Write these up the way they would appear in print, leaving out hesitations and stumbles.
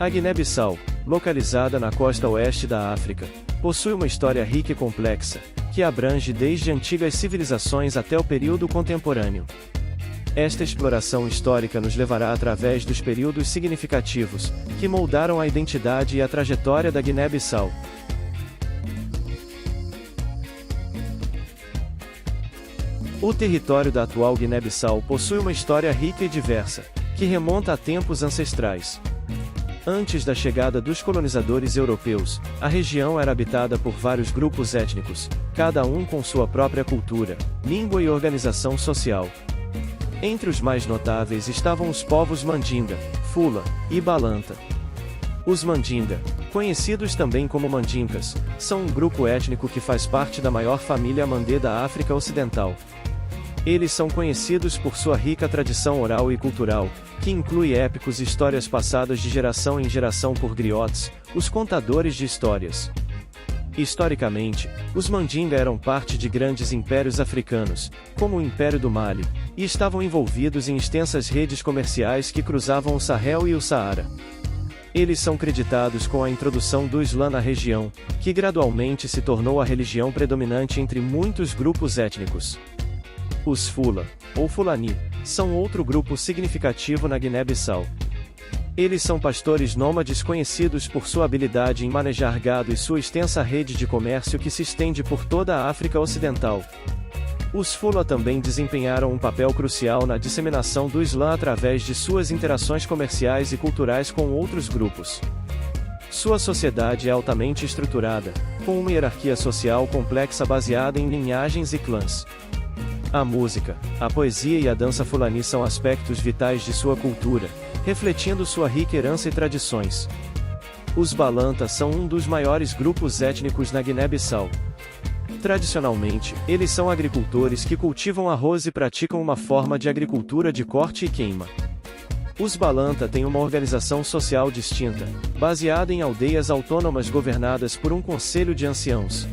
A Guiné-Bissau, localizada na costa oeste da África, possui uma história rica e complexa, que abrange desde antigas civilizações até o período contemporâneo. Esta exploração histórica nos levará através dos períodos significativos, que moldaram a identidade e a trajetória da Guiné-Bissau. O território da atual Guiné-Bissau possui uma história rica e diversa, que remonta a tempos ancestrais. Antes da chegada dos colonizadores europeus, a região era habitada por vários grupos étnicos, cada um com sua própria cultura, língua e organização social. Entre os mais notáveis estavam os povos Mandinga, Fula e Balanta. Os Mandinga, conhecidos também como Mandinkas, são um grupo étnico que faz parte da maior família Mandé da África Ocidental. Eles são conhecidos por sua rica tradição oral e cultural, que inclui épicos e histórias passadas de geração em geração por griotes, os contadores de histórias. Historicamente, os Mandinga eram parte de grandes impérios africanos, como o Império do Mali, e estavam envolvidos em extensas redes comerciais que cruzavam o Sahel e o Saara. Eles são creditados com a introdução do Islã na região, que gradualmente se tornou a religião predominante entre muitos grupos étnicos. Os Fula, ou Fulani, são outro grupo significativo na Guiné-Bissau. Eles são pastores nômades conhecidos por sua habilidade em manejar gado e sua extensa rede de comércio que se estende por toda a África Ocidental. Os Fula também desempenharam um papel crucial na disseminação do Islã através de suas interações comerciais e culturais com outros grupos. Sua sociedade é altamente estruturada, com uma hierarquia social complexa baseada em linhagens e clãs. A música, a poesia e a dança Fulani são aspectos vitais de sua cultura, refletindo sua rica herança e tradições. Os Balanta são um dos maiores grupos étnicos na Guiné-Bissau. Tradicionalmente, eles são agricultores que cultivam arroz e praticam uma forma de agricultura de corte e queima. Os Balanta têm uma organização social distinta, baseada em aldeias autônomas governadas por um conselho de anciãos.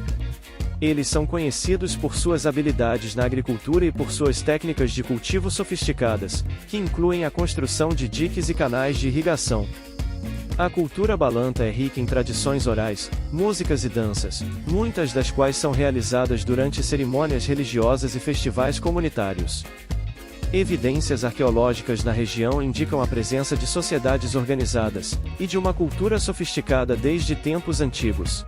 Eles são conhecidos por suas habilidades na agricultura e por suas técnicas de cultivo sofisticadas, que incluem a construção de diques e canais de irrigação. A cultura Balanta é rica em tradições orais, músicas e danças, muitas das quais são realizadas durante cerimônias religiosas e festivais comunitários. Evidências arqueológicas na região indicam a presença de sociedades organizadas, e de uma cultura sofisticada desde tempos antigos.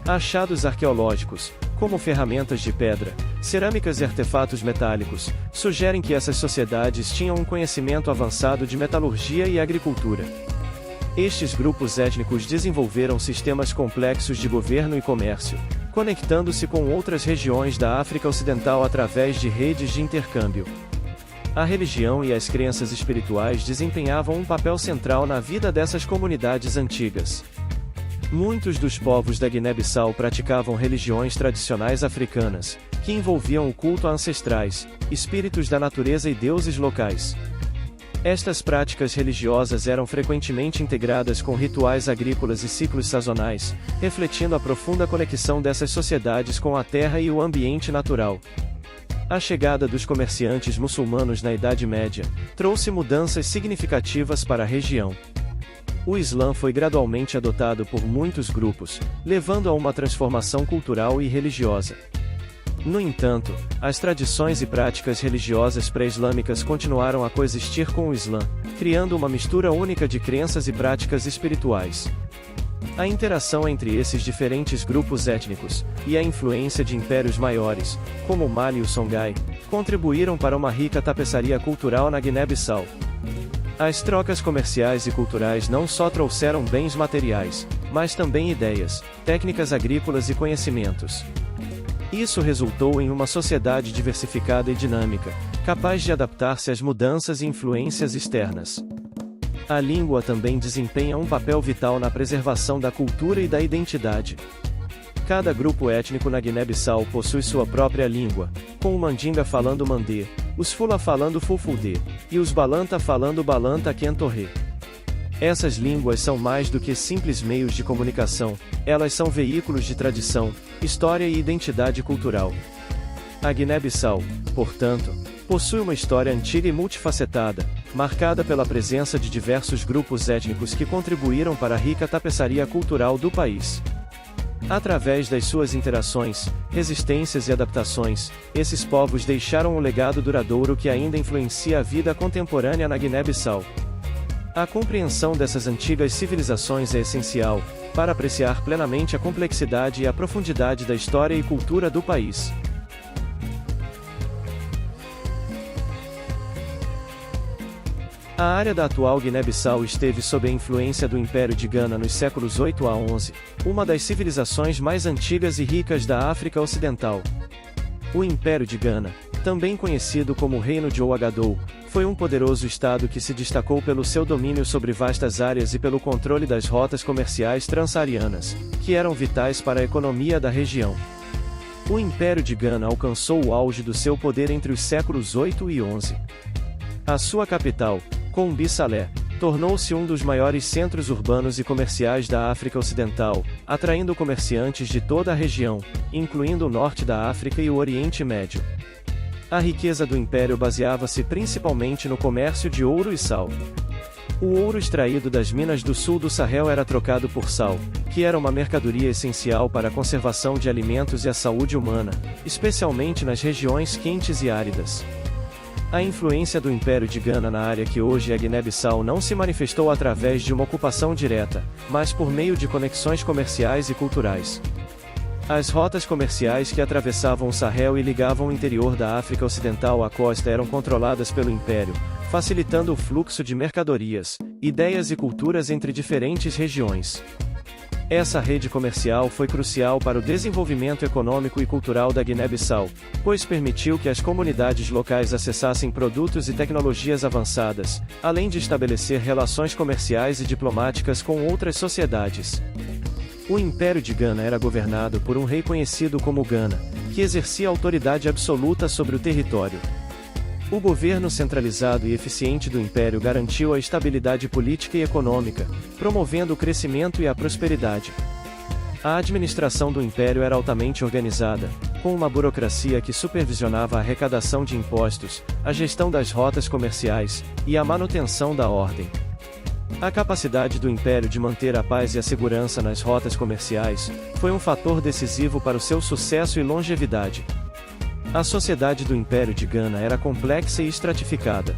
Achados arqueológicos, como ferramentas de pedra, cerâmicas e artefatos metálicos, sugerem que essas sociedades tinham um conhecimento avançado de metalurgia e agricultura. Estes grupos étnicos desenvolveram sistemas complexos de governo e comércio, conectando-se com outras regiões da África Ocidental através de redes de intercâmbio. A religião e as crenças espirituais desempenhavam um papel central na vida dessas comunidades antigas. Muitos dos povos da Guiné-Bissau praticavam religiões tradicionais africanas, que envolviam o culto a ancestrais, espíritos da natureza e deuses locais. Estas práticas religiosas eram frequentemente integradas com rituais agrícolas e ciclos sazonais, refletindo a profunda conexão dessas sociedades com a terra e o ambiente natural. A chegada dos comerciantes muçulmanos na Idade Média trouxe mudanças significativas para a região. O Islã foi gradualmente adotado por muitos grupos, levando a uma transformação cultural e religiosa. No entanto, as tradições e práticas religiosas pré-islâmicas continuaram a coexistir com o Islã, criando uma mistura única de crenças e práticas espirituais. A interação entre esses diferentes grupos étnicos, e a influência de impérios maiores, como o Mali e o Songhai, contribuíram para uma rica tapeçaria cultural na Guiné-Bissau. As trocas comerciais e culturais não só trouxeram bens materiais, mas também ideias, técnicas agrícolas e conhecimentos. Isso resultou em uma sociedade diversificada e dinâmica, capaz de adaptar-se às mudanças e influências externas. A língua também desempenha um papel vital na preservação da cultura e da identidade. Cada grupo étnico na Guiné-Bissau possui sua própria língua, com o Mandinga falando Mandé, os Fula falando Fulfulde, e os Balanta falando Balanta Kentoré. Essas línguas são mais do que simples meios de comunicação, elas são veículos de tradição, história e identidade cultural. A Guiné-Bissau, portanto, possui uma história antiga e multifacetada, marcada pela presença de diversos grupos étnicos que contribuíram para a rica tapeçaria cultural do país. Através das suas interações, resistências e adaptações, esses povos deixaram um legado duradouro que ainda influencia a vida contemporânea na Guiné-Bissau. A compreensão dessas antigas civilizações é essencial para apreciar plenamente a complexidade e a profundidade da história e cultura do país. A área da atual Guiné-Bissau esteve sob a influência do Império de Gana nos séculos 8 a 11, uma das civilizações mais antigas e ricas da África Ocidental. O Império de Gana, também conhecido como Reino de Ouagadougou, foi um poderoso estado que se destacou pelo seu domínio sobre vastas áreas e pelo controle das rotas comerciais transsaarianas, que eram vitais para a economia da região. O Império de Gana alcançou o auge do seu poder entre os séculos 8 e 11. A sua capital, Kombi Salé, tornou-se um dos maiores centros urbanos e comerciais da África Ocidental, atraindo comerciantes de toda a região, incluindo o norte da África e o Oriente Médio. A riqueza do império baseava-se principalmente no comércio de ouro e sal. O ouro extraído das minas do sul do Sahel era trocado por sal, que era uma mercadoria essencial para a conservação de alimentos e a saúde humana, especialmente nas regiões quentes e áridas. A influência do Império de Gana na área que hoje é Guiné-Bissau não se manifestou através de uma ocupação direta, mas por meio de conexões comerciais e culturais. As rotas comerciais que atravessavam o Sahel e ligavam o interior da África Ocidental à costa eram controladas pelo Império, facilitando o fluxo de mercadorias, ideias e culturas entre diferentes regiões. Essa rede comercial foi crucial para o desenvolvimento econômico e cultural da Guiné-Bissau, pois permitiu que as comunidades locais acessassem produtos e tecnologias avançadas, além de estabelecer relações comerciais e diplomáticas com outras sociedades. O Império de Gana era governado por um rei conhecido como Gana, que exercia autoridade absoluta sobre o território. O governo centralizado e eficiente do Império garantiu a estabilidade política e econômica, promovendo o crescimento e a prosperidade. A administração do Império era altamente organizada, com uma burocracia que supervisionava a arrecadação de impostos, a gestão das rotas comerciais e a manutenção da ordem. A capacidade do Império de manter a paz e a segurança nas rotas comerciais foi um fator decisivo para o seu sucesso e longevidade. A sociedade do Império de Gana era complexa e estratificada.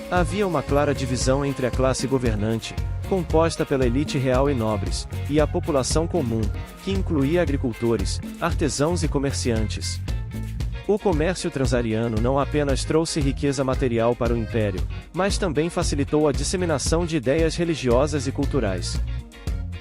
Havia uma clara divisão entre a classe governante, composta pela elite real e nobres, e a população comum, que incluía agricultores, artesãos e comerciantes. O comércio transsaariano não apenas trouxe riqueza material para o Império, mas também facilitou a disseminação de ideias religiosas e culturais.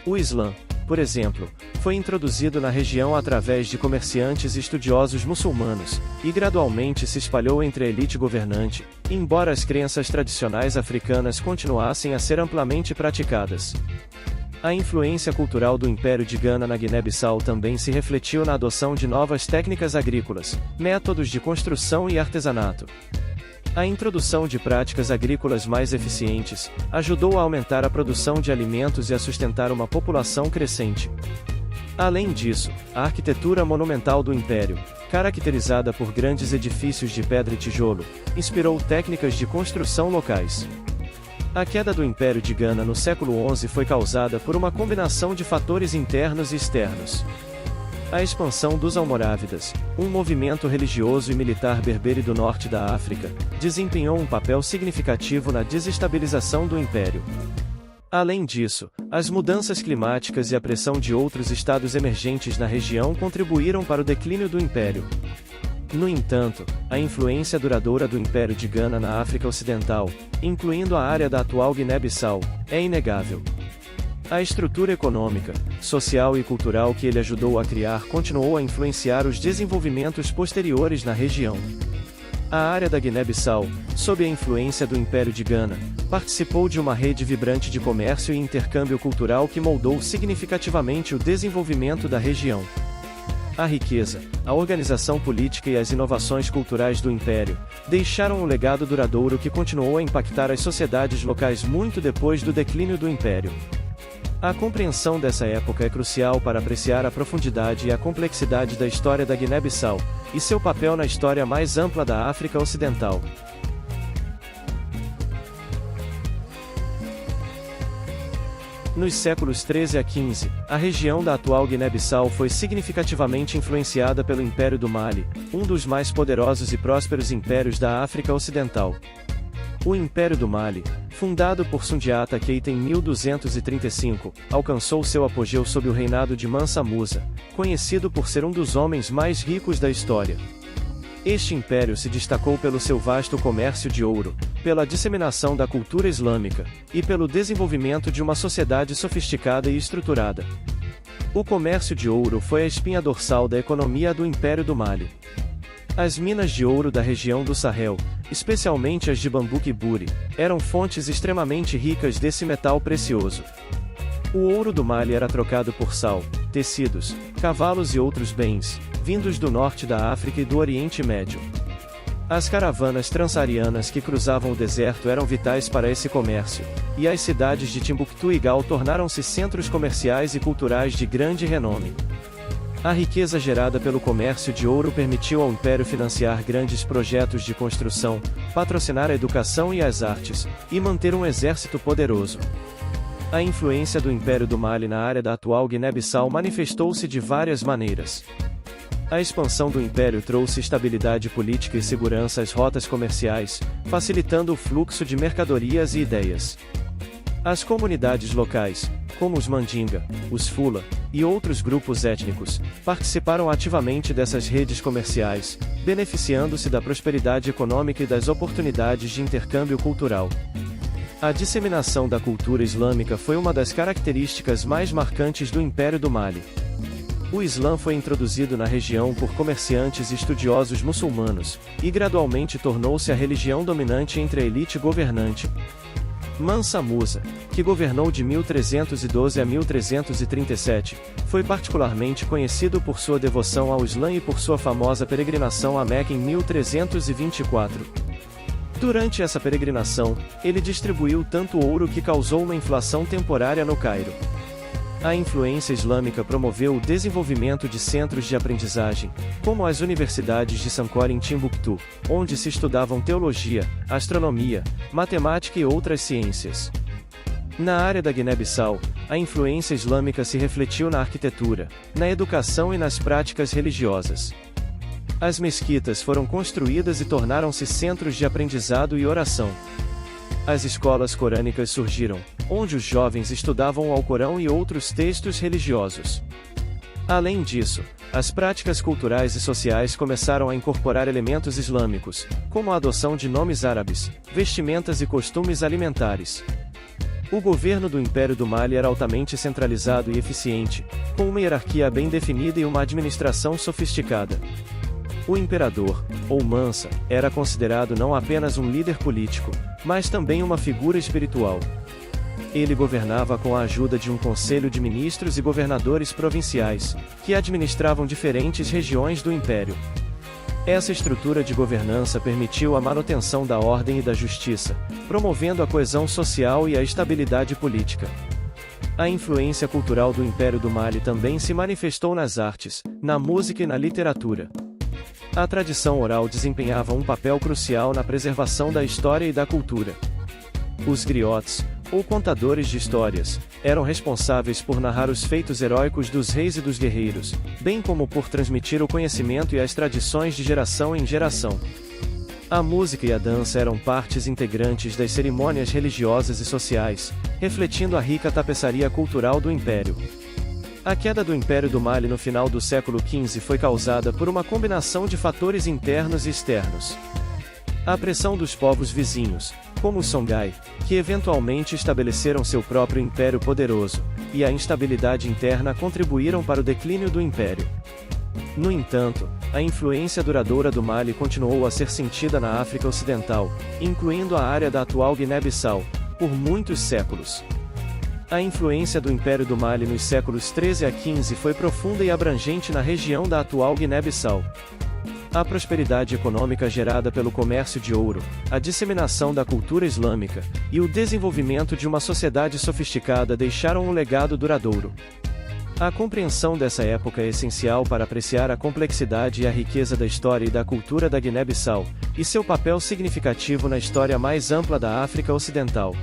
O Islã, por exemplo, foi introduzido na região através de comerciantes e estudiosos muçulmanos, e gradualmente se espalhou entre a elite governante, embora as crenças tradicionais africanas continuassem a ser amplamente praticadas. A influência cultural do Império de Gana na Guiné-Bissau também se refletiu na adoção de novas técnicas agrícolas, métodos de construção e artesanato. A introdução de práticas agrícolas mais eficientes ajudou a aumentar a produção de alimentos e a sustentar uma população crescente. Além disso, a arquitetura monumental do Império, caracterizada por grandes edifícios de pedra e tijolo, inspirou técnicas de construção locais. A queda do Império de Gana no século XI foi causada por uma combinação de fatores internos e externos. A expansão dos Almorávidas, um movimento religioso e militar berbere do norte da África, desempenhou um papel significativo na desestabilização do Império. Além disso, as mudanças climáticas e a pressão de outros estados emergentes na região contribuíram para o declínio do Império. No entanto, a influência duradoura do Império de Gana na África Ocidental, incluindo a área da atual Guiné-Bissau, é inegável. A estrutura econômica, social e cultural que ele ajudou a criar continuou a influenciar os desenvolvimentos posteriores na região. A área da Guiné-Bissau, sob a influência do Império de Gana, participou de uma rede vibrante de comércio e intercâmbio cultural que moldou significativamente o desenvolvimento da região. A riqueza, a organização política e as inovações culturais do Império deixaram um legado duradouro que continuou a impactar as sociedades locais muito depois do declínio do Império. A compreensão dessa época é crucial para apreciar a profundidade e a complexidade da história da Guiné-Bissau, e seu papel na história mais ampla da África Ocidental. Nos séculos 13 a 15, a região da atual Guiné-Bissau foi significativamente influenciada pelo Império do Mali, um dos mais poderosos e prósperos impérios da África Ocidental. O Império do Mali, fundado por Sundiata Keita em 1235, alcançou seu apogeu sob o reinado de Mansa Musa, conhecido por ser um dos homens mais ricos da história. Este império se destacou pelo seu vasto comércio de ouro, pela disseminação da cultura islâmica, e pelo desenvolvimento de uma sociedade sofisticada e estruturada. O comércio de ouro foi a espinha dorsal da economia do Império do Mali. As minas de ouro da região do Sahel, especialmente as de Bambuque-Buri, eram fontes extremamente ricas desse metal precioso. O ouro do Mali era trocado por sal, tecidos, cavalos e outros bens, vindos do norte da África e do Oriente Médio. As caravanas transsaarianas que cruzavam o deserto eram vitais para esse comércio, e as cidades de Timbuktu e Gal tornaram-se centros comerciais e culturais de grande renome. A riqueza gerada pelo comércio de ouro permitiu ao Império financiar grandes projetos de construção, patrocinar a educação e as artes, e manter um exército poderoso. A influência do Império do Mali na área da atual Guiné-Bissau manifestou-se de várias maneiras. A expansão do Império trouxe estabilidade política e segurança às rotas comerciais, facilitando o fluxo de mercadorias e ideias. As comunidades locais, como os Mandinga, os Fula, e outros grupos étnicos, participaram ativamente dessas redes comerciais, beneficiando-se da prosperidade econômica e das oportunidades de intercâmbio cultural. A disseminação da cultura islâmica foi uma das características mais marcantes do Império do Mali. O Islã foi introduzido na região por comerciantes e estudiosos muçulmanos, e gradualmente tornou-se a religião dominante entre a elite governante. Mansa Musa, que governou de 1312 a 1337, foi particularmente conhecido por sua devoção ao Islã e por sua famosa peregrinação a Meca em 1324. Durante essa peregrinação, ele distribuiu tanto ouro que causou uma inflação temporária no Cairo. A influência islâmica promoveu o desenvolvimento de centros de aprendizagem, como as universidades de Sankore em Timbuktu, onde se estudavam teologia, astronomia, matemática e outras ciências. Na área da Guiné-Bissau, a influência islâmica se refletiu na arquitetura, na educação e nas práticas religiosas. As mesquitas foram construídas e tornaram-se centros de aprendizado e oração. As escolas corânicas surgiram, onde os jovens estudavam o Alcorão e outros textos religiosos. Além disso, as práticas culturais e sociais começaram a incorporar elementos islâmicos, como a adoção de nomes árabes, vestimentas e costumes alimentares. O governo do Império do Mali era altamente centralizado e eficiente, com uma hierarquia bem definida e uma administração sofisticada. O imperador, ou Mansa, era considerado não apenas um líder político, mas também uma figura espiritual. Ele governava com a ajuda de um conselho de ministros e governadores provinciais, que administravam diferentes regiões do império. Essa estrutura de governança permitiu a manutenção da ordem e da justiça, promovendo a coesão social e a estabilidade política. A influência cultural do Império do Mali também se manifestou nas artes, na música e na literatura. A tradição oral desempenhava um papel crucial na preservação da história e da cultura. Os griots, ou contadores de histórias, eram responsáveis por narrar os feitos heróicos dos reis e dos guerreiros, bem como por transmitir o conhecimento e as tradições de geração em geração. A música e a dança eram partes integrantes das cerimônias religiosas e sociais, refletindo a rica tapeçaria cultural do Império. A queda do Império do Mali no final do século XV foi causada por uma combinação de fatores internos e externos. A pressão dos povos vizinhos, como os Songhai, que eventualmente estabeleceram seu próprio império poderoso, e a instabilidade interna contribuíram para o declínio do império. No entanto, a influência duradoura do Mali continuou a ser sentida na África Ocidental, incluindo a área da atual Guiné-Bissau, por muitos séculos. A influência do Império do Mali nos séculos 13 a 15 foi profunda e abrangente na região da atual Guiné-Bissau. A prosperidade econômica gerada pelo comércio de ouro, a disseminação da cultura islâmica, e o desenvolvimento de uma sociedade sofisticada deixaram um legado duradouro. A compreensão dessa época é essencial para apreciar a complexidade e a riqueza da história e da cultura da Guiné-Bissau, e seu papel significativo na história mais ampla da África Ocidental.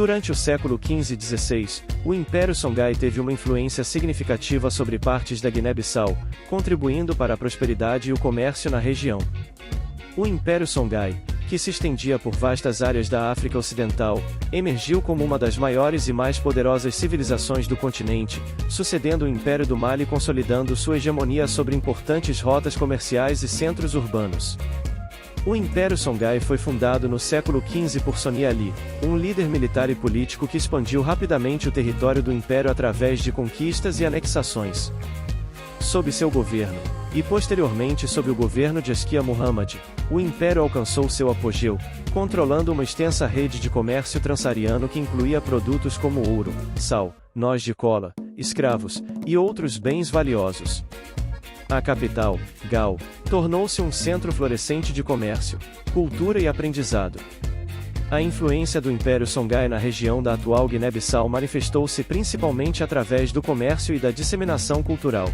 Durante o século XV e XVI, o Império Songhai teve uma influência significativa sobre partes da Guiné-Bissau, contribuindo para a prosperidade e o comércio na região. O Império Songhai, que se estendia por vastas áreas da África Ocidental, emergiu como uma das maiores e mais poderosas civilizações do continente, sucedendo o Império do Mali e consolidando sua hegemonia sobre importantes rotas comerciais e centros urbanos. O Império Songhai foi fundado no século XV por Soni Ali, um líder militar e político que expandiu rapidamente o território do Império através de conquistas e anexações. Sob seu governo, e posteriormente sob o governo de Askia Muhammad, o Império alcançou seu apogeu, controlando uma extensa rede de comércio transsaariano que incluía produtos como ouro, sal, noz de cola, escravos, e outros bens valiosos. A capital, Gao, tornou-se um centro florescente de comércio, cultura e aprendizado. A influência do Império Songhai na região da atual Guiné-Bissau manifestou-se principalmente através do comércio e da disseminação cultural.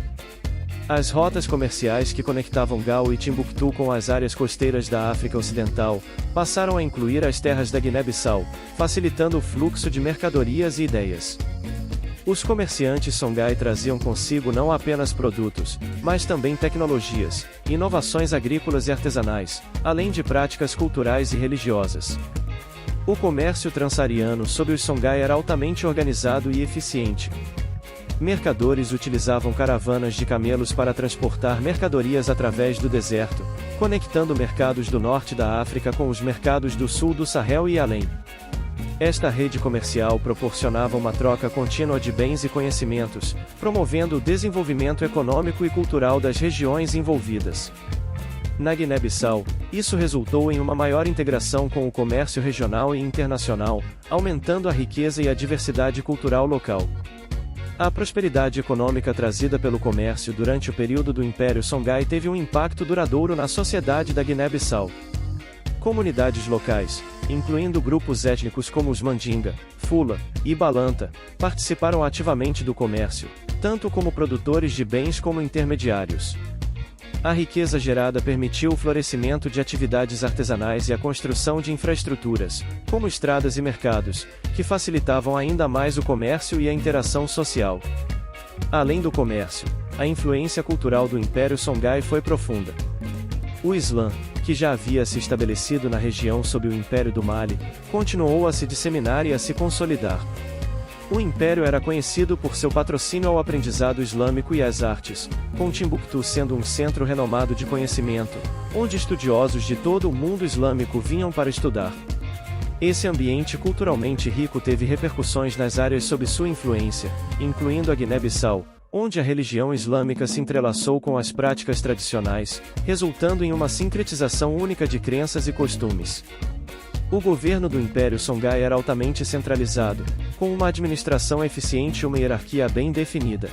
As rotas comerciais que conectavam Gao e Timbuktu com as áreas costeiras da África Ocidental passaram a incluir as terras da Guiné-Bissau, facilitando o fluxo de mercadorias e ideias. Os comerciantes Songhai traziam consigo não apenas produtos, mas também tecnologias, inovações agrícolas e artesanais, além de práticas culturais e religiosas. O comércio transsaariano sob os Songhai era altamente organizado e eficiente. Mercadores utilizavam caravanas de camelos para transportar mercadorias através do deserto, conectando mercados do norte da África com os mercados do sul do Sahel e além. Esta rede comercial proporcionava uma troca contínua de bens e conhecimentos, promovendo o desenvolvimento econômico e cultural das regiões envolvidas. Na Guiné-Bissau, isso resultou em uma maior integração com o comércio regional e internacional, aumentando a riqueza e a diversidade cultural local. A prosperidade econômica trazida pelo comércio durante o período do Império Songhai teve um impacto duradouro na sociedade da Guiné-Bissau. Comunidades locais, incluindo grupos étnicos como os Mandinga, Fula e Balanta, participaram ativamente do comércio, tanto como produtores de bens como intermediários. A riqueza gerada permitiu o florescimento de atividades artesanais e a construção de infraestruturas, como estradas e mercados, que facilitavam ainda mais o comércio e a interação social. Além do comércio, a influência cultural do Império Songhai foi profunda. O Islã, que já havia se estabelecido na região sob o Império do Mali, continuou a se disseminar e a se consolidar. O Império era conhecido por seu patrocínio ao aprendizado islâmico e às artes, com Timbuktu sendo um centro renomado de conhecimento, onde estudiosos de todo o mundo islâmico vinham para estudar. Esse ambiente culturalmente rico teve repercussões nas áreas sob sua influência, incluindo a Guiné-Bissau, onde a religião islâmica se entrelaçou com as práticas tradicionais, resultando em uma sincretização única de crenças e costumes. O governo do Império Songhai era altamente centralizado, com uma administração eficiente e uma hierarquia bem definida.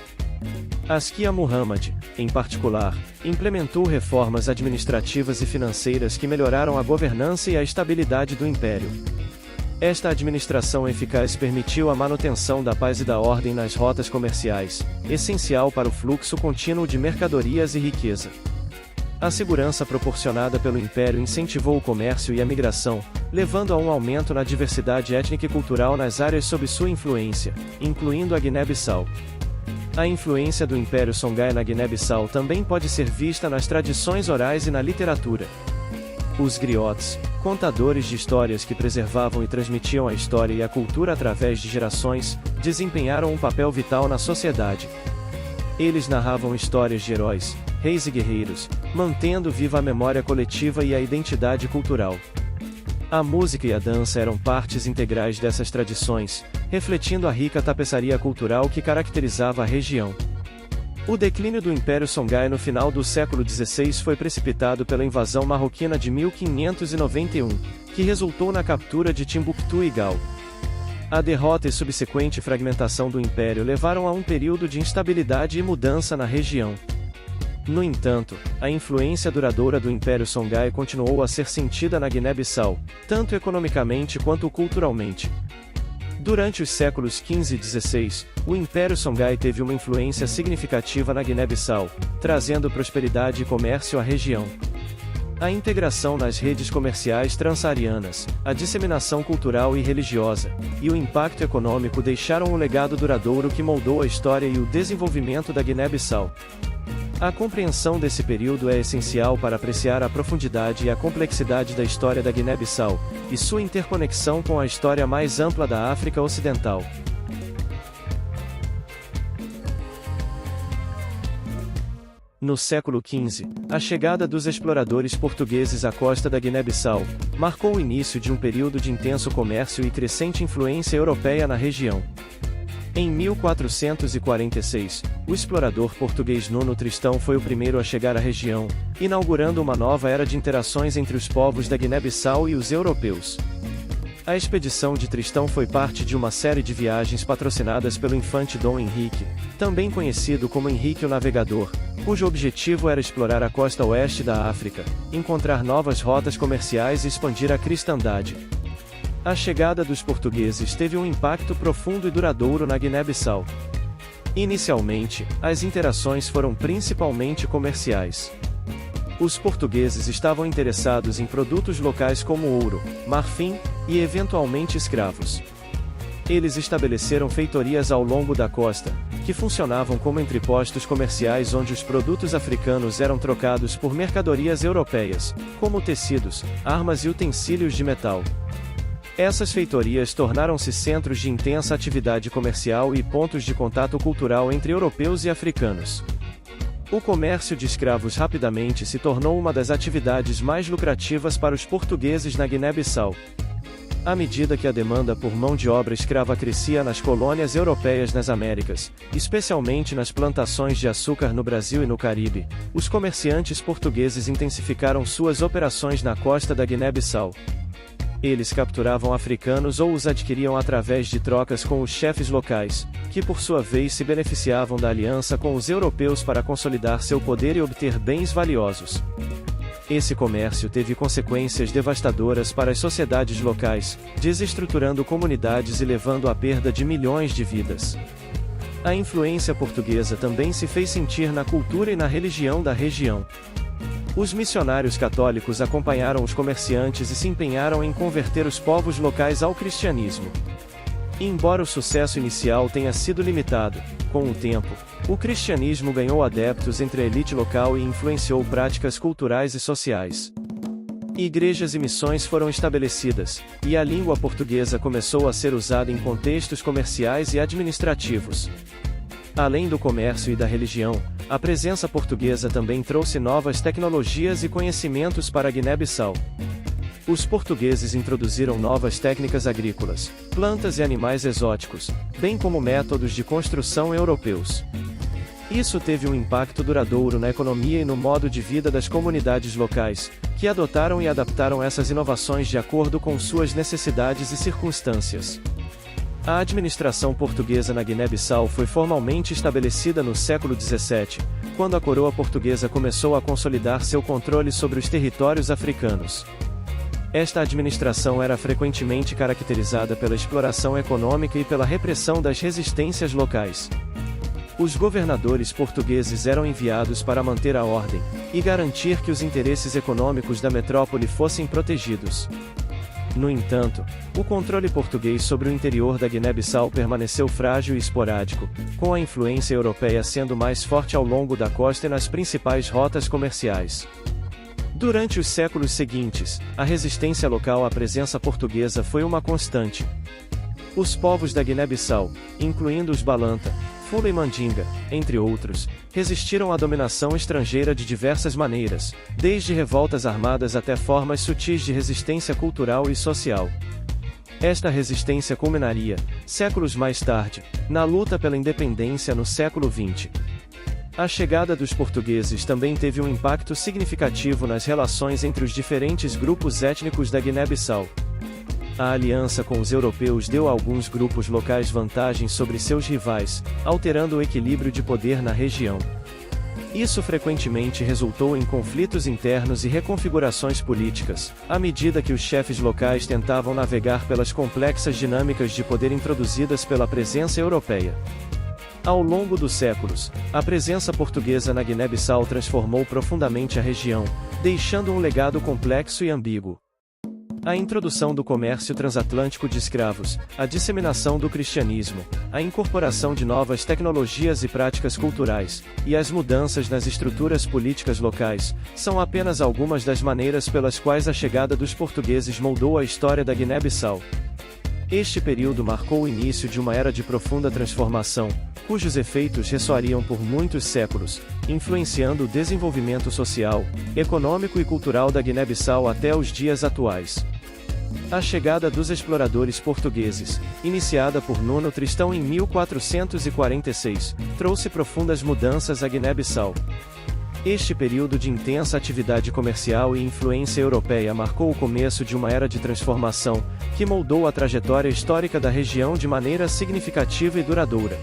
Askia Muhammad, em particular, implementou reformas administrativas e financeiras que melhoraram a governança e a estabilidade do Império. Esta administração eficaz permitiu a manutenção da paz e da ordem nas rotas comerciais, essencial para o fluxo contínuo de mercadorias e riqueza. A segurança proporcionada pelo Império incentivou o comércio e a migração, levando a um aumento na diversidade étnica e cultural nas áreas sob sua influência, incluindo a Guiné-Bissau. A influência do Império Songhai na Guiné-Bissau também pode ser vista nas tradições orais e na literatura. Os griots, contadores de histórias que preservavam e transmitiam a história e a cultura através de gerações, desempenharam um papel vital na sociedade. Eles narravam histórias de heróis, reis e guerreiros, mantendo viva a memória coletiva e a identidade cultural. A música e a dança eram partes integrais dessas tradições, refletindo a rica tapeçaria cultural que caracterizava a região. O declínio do Império Songhai no final do século XVI foi precipitado pela invasão marroquina de 1591, que resultou na captura de Timbuktu e Gao. A derrota e subsequente fragmentação do Império levaram a um período de instabilidade e mudança na região. No entanto, a influência duradoura do Império Songhai continuou a ser sentida na Guiné-Bissau, tanto economicamente quanto culturalmente. Durante os séculos XV e XVI, o Império Songhai teve uma influência significativa na Guiné-Bissau, trazendo prosperidade e comércio à região. A integração nas redes comerciais transsaarianas, a disseminação cultural e religiosa, e o impacto econômico deixaram um legado duradouro que moldou a história e o desenvolvimento da Guiné-Bissau. A compreensão desse período é essencial para apreciar a profundidade e a complexidade da história da Guiné-Bissau, e sua interconexão com a história mais ampla da África Ocidental. No século XV, a chegada dos exploradores portugueses à costa da Guiné-Bissau marcou o início de um período de intenso comércio e crescente influência europeia na região. Em 1446, o explorador português Nuno Tristão foi o primeiro a chegar à região, inaugurando uma nova era de interações entre os povos da Guiné-Bissau e os europeus. A expedição de Tristão foi parte de uma série de viagens patrocinadas pelo infante Dom Henrique, também conhecido como Henrique o Navegador, cujo objetivo era explorar a costa oeste da África, encontrar novas rotas comerciais e expandir a cristandade. A chegada dos portugueses teve um impacto profundo e duradouro na Guiné-Bissau. Inicialmente, as interações foram principalmente comerciais. Os portugueses estavam interessados em produtos locais como ouro, marfim, e eventualmente escravos. Eles estabeleceram feitorias ao longo da costa, que funcionavam como entrepostos comerciais onde os produtos africanos eram trocados por mercadorias europeias, como tecidos, armas e utensílios de metal. Essas feitorias tornaram-se centros de intensa atividade comercial e pontos de contato cultural entre europeus e africanos. O comércio de escravos rapidamente se tornou uma das atividades mais lucrativas para os portugueses na Guiné-Bissau. À medida que a demanda por mão de obra escrava crescia nas colônias europeias nas Américas, especialmente nas plantações de açúcar no Brasil e no Caribe, os comerciantes portugueses intensificaram suas operações na costa da Guiné-Bissau. Eles capturavam africanos ou os adquiriam através de trocas com os chefes locais, que por sua vez se beneficiavam da aliança com os europeus para consolidar seu poder e obter bens valiosos. Esse comércio teve consequências devastadoras para as sociedades locais, desestruturando comunidades e levando à perda de milhões de vidas. A influência portuguesa também se fez sentir na cultura e na religião da região. Os missionários católicos acompanharam os comerciantes e se empenharam em converter os povos locais ao cristianismo. Embora o sucesso inicial tenha sido limitado, com o tempo, o cristianismo ganhou adeptos entre a elite local e influenciou práticas culturais e sociais. Igrejas e missões foram estabelecidas, e a língua portuguesa começou a ser usada em contextos comerciais e administrativos. Além do comércio e da religião, a presença portuguesa também trouxe novas tecnologias e conhecimentos para a Guiné-Bissau. Os portugueses introduziram novas técnicas agrícolas, plantas e animais exóticos, bem como métodos de construção europeus. Isso teve um impacto duradouro na economia e no modo de vida das comunidades locais, que adotaram e adaptaram essas inovações de acordo com suas necessidades e circunstâncias. A administração portuguesa na Guiné-Bissau foi formalmente estabelecida no século XVII, quando a coroa portuguesa começou a consolidar seu controle sobre os territórios africanos. Esta administração era frequentemente caracterizada pela exploração econômica e pela repressão das resistências locais. Os governadores portugueses eram enviados para manter a ordem e garantir que os interesses econômicos da metrópole fossem protegidos. No entanto, o controle português sobre o interior da Guiné-Bissau permaneceu frágil e esporádico, com a influência europeia sendo mais forte ao longo da costa e nas principais rotas comerciais. Durante os séculos seguintes, a resistência local à presença portuguesa foi uma constante. Os povos da Guiné-Bissau, incluindo os Balanta, Fula e Mandinga, entre outros, resistiram à dominação estrangeira de diversas maneiras, desde revoltas armadas até formas sutis de resistência cultural e social. Esta resistência culminaria, séculos mais tarde, na luta pela independência no século XX. A chegada dos portugueses também teve um impacto significativo nas relações entre os diferentes grupos étnicos da Guiné-Bissau. A aliança com os europeus deu a alguns grupos locais vantagens sobre seus rivais, alterando o equilíbrio de poder na região. Isso frequentemente resultou em conflitos internos e reconfigurações políticas, à medida que os chefes locais tentavam navegar pelas complexas dinâmicas de poder introduzidas pela presença europeia. Ao longo dos séculos, a presença portuguesa na Guiné-Bissau transformou profundamente a região, deixando um legado complexo e ambíguo. A introdução do comércio transatlântico de escravos, a disseminação do cristianismo, a incorporação de novas tecnologias e práticas culturais, e as mudanças nas estruturas políticas locais, são apenas algumas das maneiras pelas quais a chegada dos portugueses moldou a história da Guiné-Bissau. Este período marcou o início de uma era de profunda transformação, cujos efeitos ressoariam por muitos séculos, influenciando o desenvolvimento social, econômico e cultural da Guiné-Bissau até os dias atuais. A chegada dos exploradores portugueses, iniciada por Nuno Tristão em 1446, trouxe profundas mudanças à Guiné-Bissau. Este período de intensa atividade comercial e influência europeia marcou o começo de uma era de transformação, que moldou a trajetória histórica da região de maneira significativa e duradoura.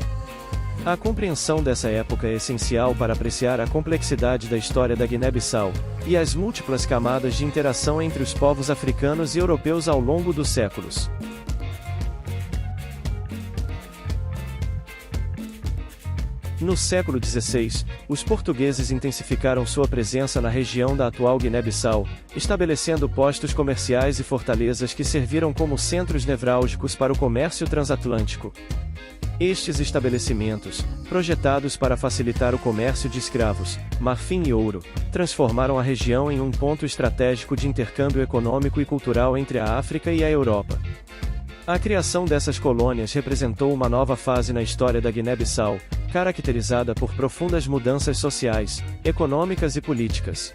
A compreensão dessa época é essencial para apreciar a complexidade da história da Guiné-Bissau, e as múltiplas camadas de interação entre os povos africanos e europeus ao longo dos séculos. No século XVI, os portugueses intensificaram sua presença na região da atual Guiné-Bissau, estabelecendo postos comerciais e fortalezas que serviram como centros nevrálgicos para o comércio transatlântico. Estes estabelecimentos, projetados para facilitar o comércio de escravos, marfim e ouro, transformaram a região em um ponto estratégico de intercâmbio econômico e cultural entre a África e a Europa. A criação dessas colônias representou uma nova fase na história da Guiné-Bissau, caracterizada por profundas mudanças sociais, econômicas e políticas.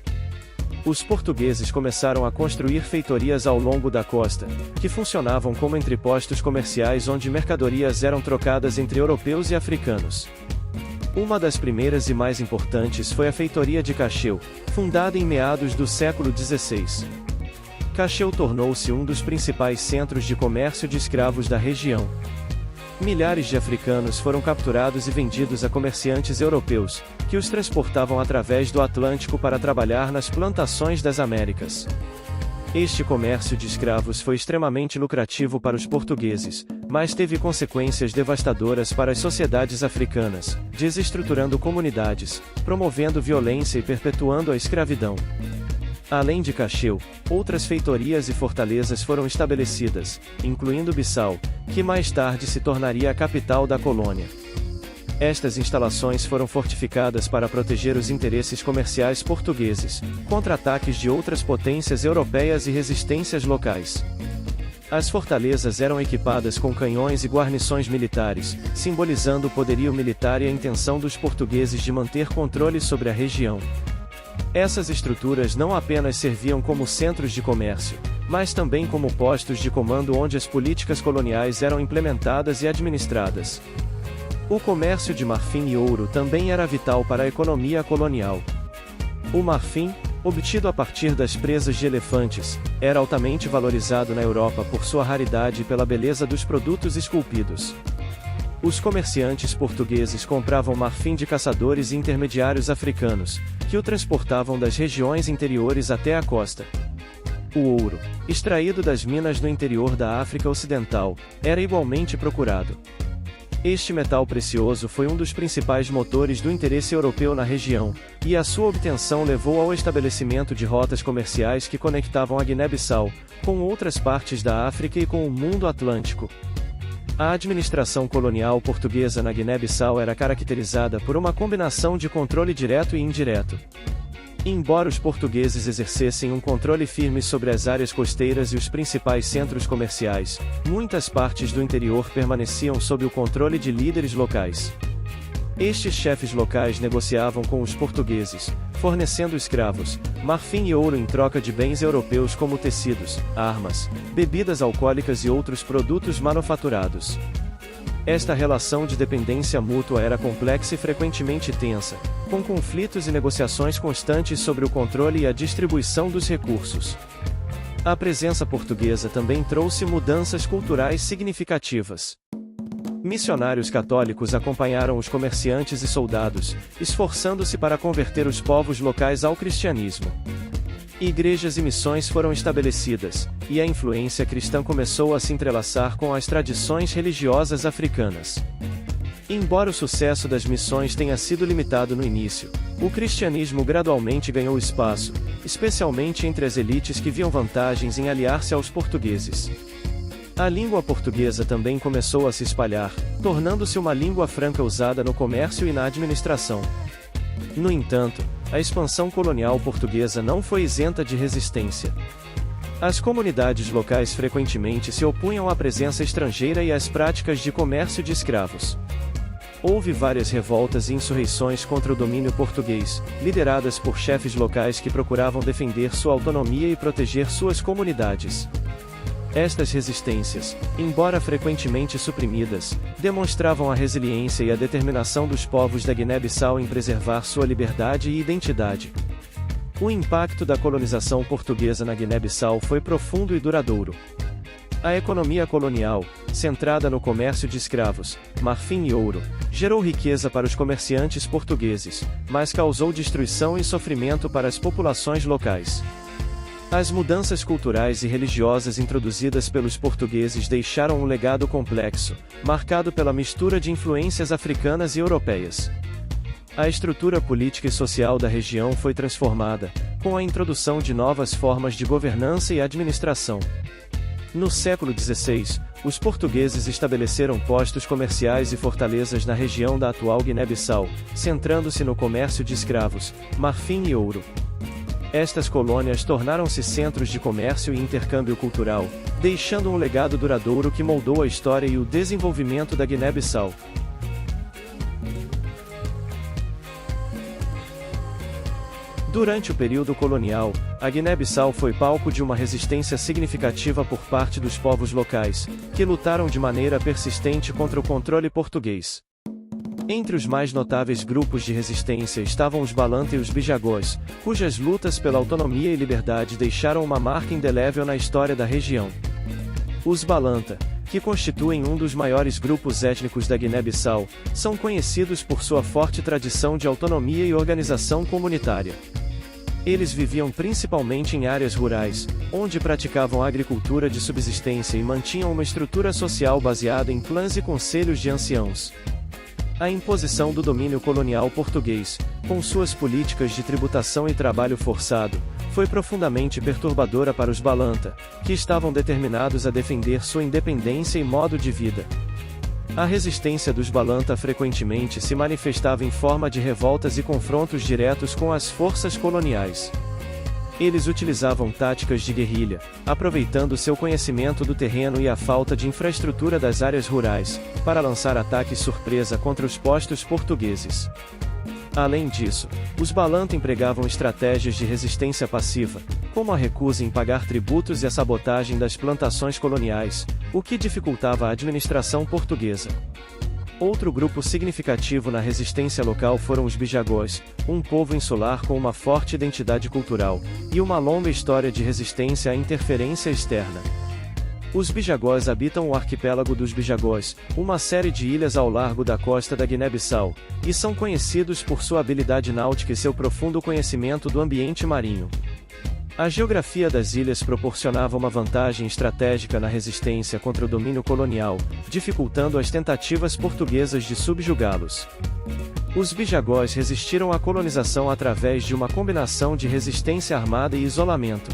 Os portugueses começaram a construir feitorias ao longo da costa, que funcionavam como entrepostos comerciais onde mercadorias eram trocadas entre europeus e africanos. Uma das primeiras e mais importantes foi a feitoria de Cacheu, fundada em meados do século XVI. Cacheu tornou-se um dos principais centros de comércio de escravos da região. Milhares de africanos foram capturados e vendidos a comerciantes europeus, que os transportavam através do Atlântico para trabalhar nas plantações das Américas. Este comércio de escravos foi extremamente lucrativo para os portugueses, mas teve consequências devastadoras para as sociedades africanas, desestruturando comunidades, promovendo violência e perpetuando a escravidão. Além de Cacheu, outras feitorias e fortalezas foram estabelecidas, incluindo Bissau, que mais tarde se tornaria a capital da colônia. Estas instalações foram fortificadas para proteger os interesses comerciais portugueses, contra ataques de outras potências europeias e resistências locais. As fortalezas eram equipadas com canhões e guarnições militares, simbolizando o poderio militar e a intenção dos portugueses de manter controle sobre a região. Essas estruturas não apenas serviam como centros de comércio, mas também como postos de comando onde as políticas coloniais eram implementadas e administradas. O comércio de marfim e ouro também era vital para a economia colonial. O marfim, obtido a partir das presas de elefantes, era altamente valorizado na Europa por sua raridade e pela beleza dos produtos esculpidos. Os comerciantes portugueses compravam marfim de caçadores e intermediários africanos, que o transportavam das regiões interiores até a costa. O ouro, extraído das minas no interior da África Ocidental, era igualmente procurado. Este metal precioso foi um dos principais motores do interesse europeu na região, e a sua obtenção levou ao estabelecimento de rotas comerciais que conectavam a Guiné-Bissau com outras partes da África e com o mundo atlântico. A administração colonial portuguesa na Guiné-Bissau era caracterizada por uma combinação de controle direto e indireto. Embora os portugueses exercessem um controle firme sobre as áreas costeiras e os principais centros comerciais, muitas partes do interior permaneciam sob o controle de líderes locais. Estes chefes locais negociavam com os portugueses, fornecendo escravos, marfim e ouro em troca de bens europeus como tecidos, armas, bebidas alcoólicas e outros produtos manufaturados. Esta relação de dependência mútua era complexa e frequentemente tensa, com conflitos e negociações constantes sobre o controle e a distribuição dos recursos. A presença portuguesa também trouxe mudanças culturais significativas. Missionários católicos acompanharam os comerciantes e soldados, esforçando-se para converter os povos locais ao cristianismo. Igrejas e missões foram estabelecidas, e a influência cristã começou a se entrelaçar com as tradições religiosas africanas. Embora o sucesso das missões tenha sido limitado no início, o cristianismo gradualmente ganhou espaço, especialmente entre as elites que viam vantagens em aliar-se aos portugueses. A língua portuguesa também começou a se espalhar, tornando-se uma língua franca usada no comércio e na administração. No entanto, a expansão colonial portuguesa não foi isenta de resistência. As comunidades locais frequentemente se opunham à presença estrangeira e às práticas de comércio de escravos. Houve várias revoltas e insurreições contra o domínio português, lideradas por chefes locais que procuravam defender sua autonomia e proteger suas comunidades. Estas resistências, embora frequentemente suprimidas, demonstravam a resiliência e a determinação dos povos da Guiné-Bissau em preservar sua liberdade e identidade. O impacto da colonização portuguesa na Guiné-Bissau foi profundo e duradouro. A economia colonial, centrada no comércio de escravos, marfim e ouro, gerou riqueza para os comerciantes portugueses, mas causou destruição e sofrimento para as populações locais. As mudanças culturais e religiosas introduzidas pelos portugueses deixaram um legado complexo, marcado pela mistura de influências africanas e europeias. A estrutura política e social da região foi transformada, com a introdução de novas formas de governança e administração. No século XVI, os portugueses estabeleceram postos comerciais e fortalezas na região da atual Guiné-Bissau, centrando-se no comércio de escravos, marfim e ouro. Estas colônias tornaram-se centros de comércio e intercâmbio cultural, deixando um legado duradouro que moldou a história e o desenvolvimento da Guiné-Bissau. Durante o período colonial, a Guiné-Bissau foi palco de uma resistência significativa por parte dos povos locais, que lutaram de maneira persistente contra o controle português. Entre os mais notáveis grupos de resistência estavam os Balanta e os Bijagós, cujas lutas pela autonomia e liberdade deixaram uma marca indelével na história da região. Os Balanta, que constituem um dos maiores grupos étnicos da Guiné-Bissau, são conhecidos por sua forte tradição de autonomia e organização comunitária. Eles viviam principalmente em áreas rurais, onde praticavam agricultura de subsistência e mantinham uma estrutura social baseada em clãs e conselhos de anciãos. A imposição do domínio colonial português, com suas políticas de tributação e trabalho forçado, foi profundamente perturbadora para os Balanta, que estavam determinados a defender sua independência e modo de vida. A resistência dos Balanta frequentemente se manifestava em forma de revoltas e confrontos diretos com as forças coloniais. Eles utilizavam táticas de guerrilha, aproveitando seu conhecimento do terreno e a falta de infraestrutura das áreas rurais, para lançar ataques surpresa contra os postos portugueses. Além disso, os Balanta empregavam estratégias de resistência passiva, como a recusa em pagar tributos e a sabotagem das plantações coloniais, o que dificultava a administração portuguesa. Outro grupo significativo na resistência local foram os Bijagós, um povo insular com uma forte identidade cultural, e uma longa história de resistência à interferência externa. Os Bijagós habitam o arquipélago dos Bijagós, uma série de ilhas ao largo da costa da Guiné-Bissau, e são conhecidos por sua habilidade náutica e seu profundo conhecimento do ambiente marinho. A geografia das ilhas proporcionava uma vantagem estratégica na resistência contra o domínio colonial, dificultando as tentativas portuguesas de subjugá-los. Os Bijagós resistiram à colonização através de uma combinação de resistência armada e isolamento.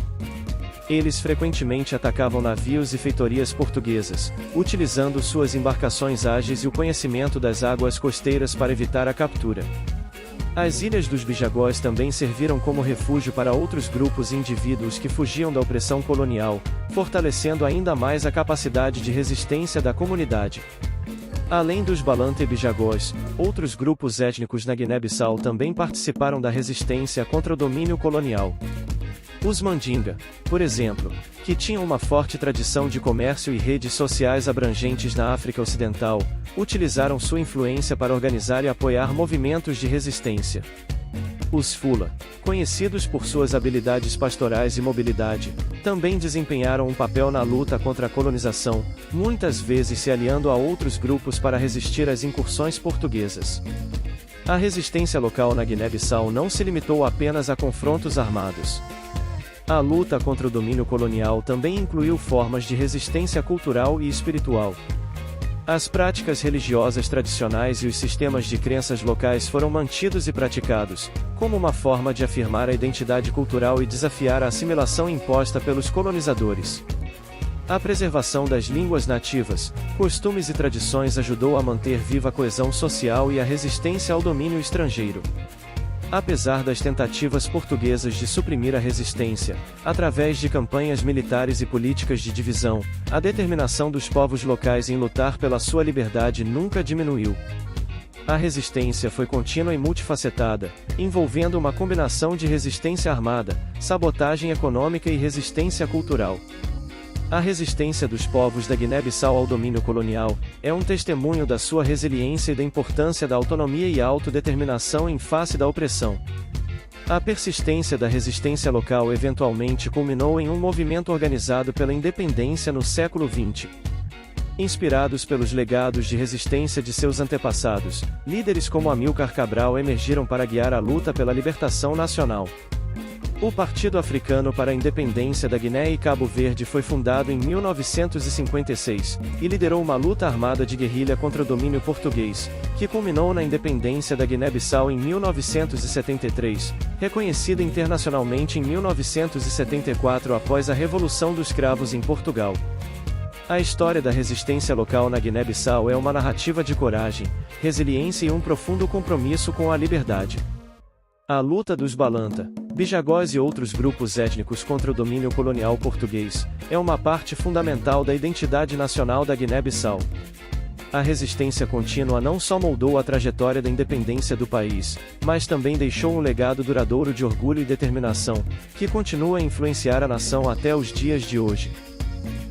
Eles frequentemente atacavam navios e feitorias portuguesas, utilizando suas embarcações ágeis e o conhecimento das águas costeiras para evitar a captura. As ilhas dos Bijagós também serviram como refúgio para outros grupos e indivíduos que fugiam da opressão colonial, fortalecendo ainda mais a capacidade de resistência da comunidade. Além dos Balanta e Bijagós, outros grupos étnicos na Guiné-Bissau também participaram da resistência contra o domínio colonial. Os Mandinga, por exemplo, que tinham uma forte tradição de comércio e redes sociais abrangentes na África Ocidental, utilizaram sua influência para organizar e apoiar movimentos de resistência. Os Fula, conhecidos por suas habilidades pastorais e mobilidade, também desempenharam um papel na luta contra a colonização, muitas vezes se aliando a outros grupos para resistir às incursões portuguesas. A resistência local na Guiné-Bissau não se limitou apenas a confrontos armados. A luta contra o domínio colonial também incluiu formas de resistência cultural e espiritual. As práticas religiosas tradicionais e os sistemas de crenças locais foram mantidos e praticados, como uma forma de afirmar a identidade cultural e desafiar a assimilação imposta pelos colonizadores. A preservação das línguas nativas, costumes e tradições ajudou a manter viva a coesão social e a resistência ao domínio estrangeiro. Apesar das tentativas portuguesas de suprimir a resistência, através de campanhas militares e políticas de divisão, a determinação dos povos locais em lutar pela sua liberdade nunca diminuiu. A resistência foi contínua e multifacetada, envolvendo uma combinação de resistência armada, sabotagem econômica e resistência cultural. A resistência dos povos da Guiné-Bissau ao domínio colonial é um testemunho da sua resiliência e da importância da autonomia e autodeterminação em face da opressão. A persistência da resistência local eventualmente culminou em um movimento organizado pela independência no século XX. Inspirados pelos legados de resistência de seus antepassados, líderes como Amílcar Cabral emergiram para guiar a luta pela libertação nacional. O Partido Africano para a Independência da Guiné e Cabo Verde foi fundado em 1956, e liderou uma luta armada de guerrilha contra o domínio português, que culminou na independência da Guiné-Bissau em 1973, reconhecida internacionalmente em 1974 após a Revolução dos Cravos em Portugal. A história da resistência local na Guiné-Bissau é uma narrativa de coragem, resiliência e um profundo compromisso com a liberdade. A luta dos Balanta, Bijagós e outros grupos étnicos contra o domínio colonial português é uma parte fundamental da identidade nacional da Guiné-Bissau. A resistência contínua não só moldou a trajetória da independência do país, mas também deixou um legado duradouro de orgulho e determinação, que continua a influenciar a nação até os dias de hoje.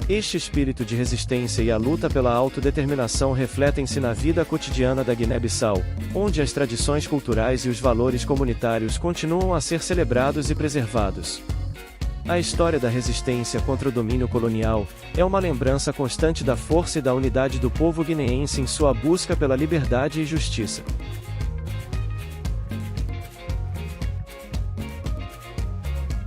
Este espírito de resistência e a luta pela autodeterminação refletem-se na vida cotidiana da Guiné-Bissau, onde as tradições culturais e os valores comunitários continuam a ser celebrados e preservados. A história da resistência contra o domínio colonial é uma lembrança constante da força e da unidade do povo guineense em sua busca pela liberdade e justiça.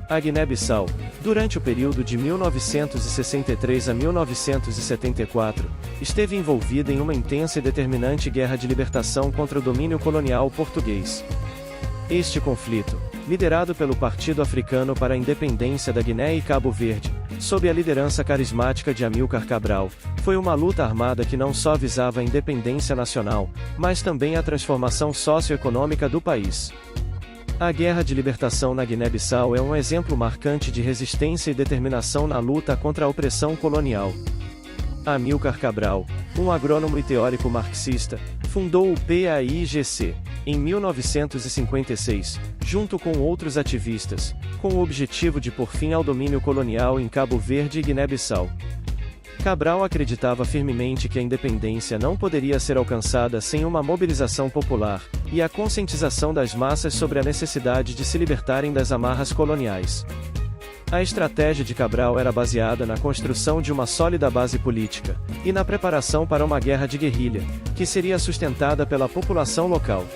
A Guiné-Bissau, durante o período de 1963 a 1974, esteve envolvida em uma intensa e determinante guerra de libertação contra o domínio colonial português. Este conflito, liderado pelo Partido Africano para a Independência da Guiné e Cabo Verde, sob a liderança carismática de Amílcar Cabral, foi uma luta armada que não só visava a independência nacional, mas também a transformação socioeconômica do país. A Guerra de Libertação na Guiné-Bissau é um exemplo marcante de resistência e determinação na luta contra a opressão colonial. Amílcar Cabral, um agrônomo e teórico marxista, fundou o PAIGC, em 1956, junto com outros ativistas, com o objetivo de pôr fim ao domínio colonial em Cabo Verde e Guiné-Bissau. Cabral acreditava firmemente que a independência não poderia ser alcançada sem uma mobilização popular, e a conscientização das massas sobre a necessidade de se libertarem das amarras coloniais. A estratégia de Cabral era baseada na construção de uma sólida base política, e na preparação para uma guerra de guerrilha, que seria sustentada pela população local.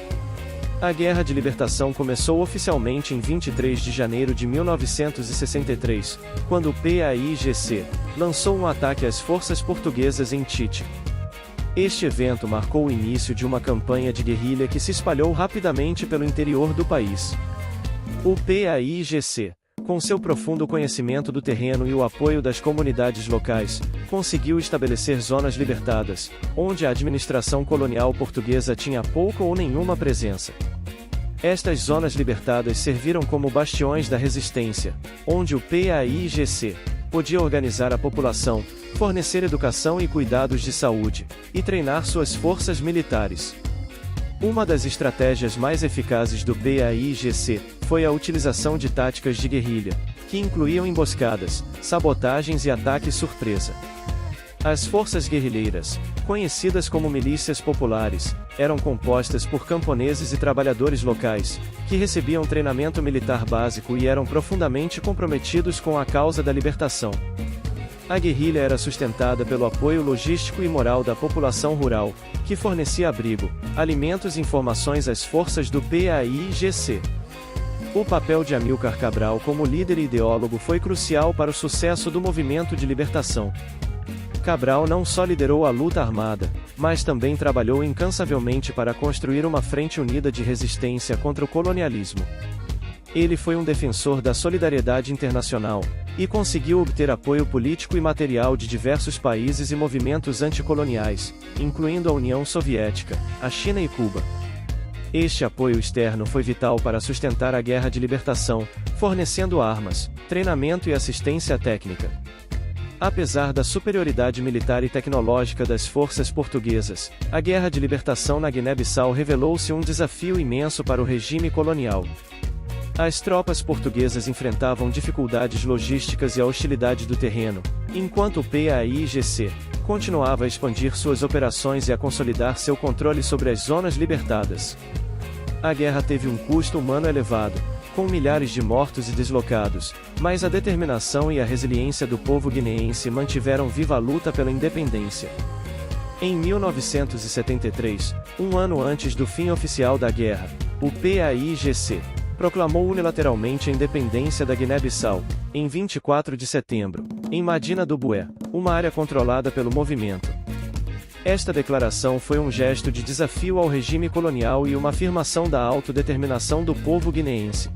A Guerra de Libertação começou oficialmente em 23 de janeiro de 1963, quando o PAIGC lançou um ataque às forças portuguesas em Tite. Este evento marcou o início de uma campanha de guerrilha que se espalhou rapidamente pelo interior do país. O PAIGC, com seu profundo conhecimento do terreno e o apoio das comunidades locais, conseguiu estabelecer zonas libertadas, onde a administração colonial portuguesa tinha pouca ou nenhuma presença. Estas zonas libertadas serviram como bastiões da resistência, onde o PAIGC podia organizar a população, fornecer educação e cuidados de saúde, e treinar suas forças militares. Uma das estratégias mais eficazes do PAIGC foi a utilização de táticas de guerrilha, que incluíam emboscadas, sabotagens e ataques surpresa. As forças guerrilheiras, conhecidas como milícias populares, eram compostas por camponeses e trabalhadores locais, que recebiam treinamento militar básico e eram profundamente comprometidos com a causa da libertação. A guerrilha era sustentada pelo apoio logístico e moral da população rural, que fornecia abrigo, alimentos e informações às forças do PAIGC. O papel de Amílcar Cabral como líder e ideólogo foi crucial para o sucesso do movimento de libertação. Cabral não só liderou a luta armada, mas também trabalhou incansavelmente para construir uma frente unida de resistência contra o colonialismo. Ele foi um defensor da solidariedade internacional, e conseguiu obter apoio político e material de diversos países e movimentos anticoloniais, incluindo a União Soviética, a China e Cuba. Este apoio externo foi vital para sustentar a Guerra de Libertação, fornecendo armas, treinamento e assistência técnica. Apesar da superioridade militar e tecnológica das forças portuguesas, a Guerra de Libertação na Guiné-Bissau revelou-se um desafio imenso para o regime colonial. As tropas portuguesas enfrentavam dificuldades logísticas e a hostilidade do terreno, enquanto o PAIGC continuava a expandir suas operações e a consolidar seu controle sobre as zonas libertadas. A guerra teve um custo humano elevado, com milhares de mortos e deslocados, mas a determinação e a resiliência do povo guineense mantiveram viva a luta pela independência. Em 1973, um ano antes do fim oficial da guerra, o PAIGC proclamou unilateralmente a independência da Guiné-Bissau, em 24 de setembro, em Madina do Bué, uma área controlada pelo movimento. Esta declaração foi um gesto de desafio ao regime colonial e uma afirmação da autodeterminação do povo guineense.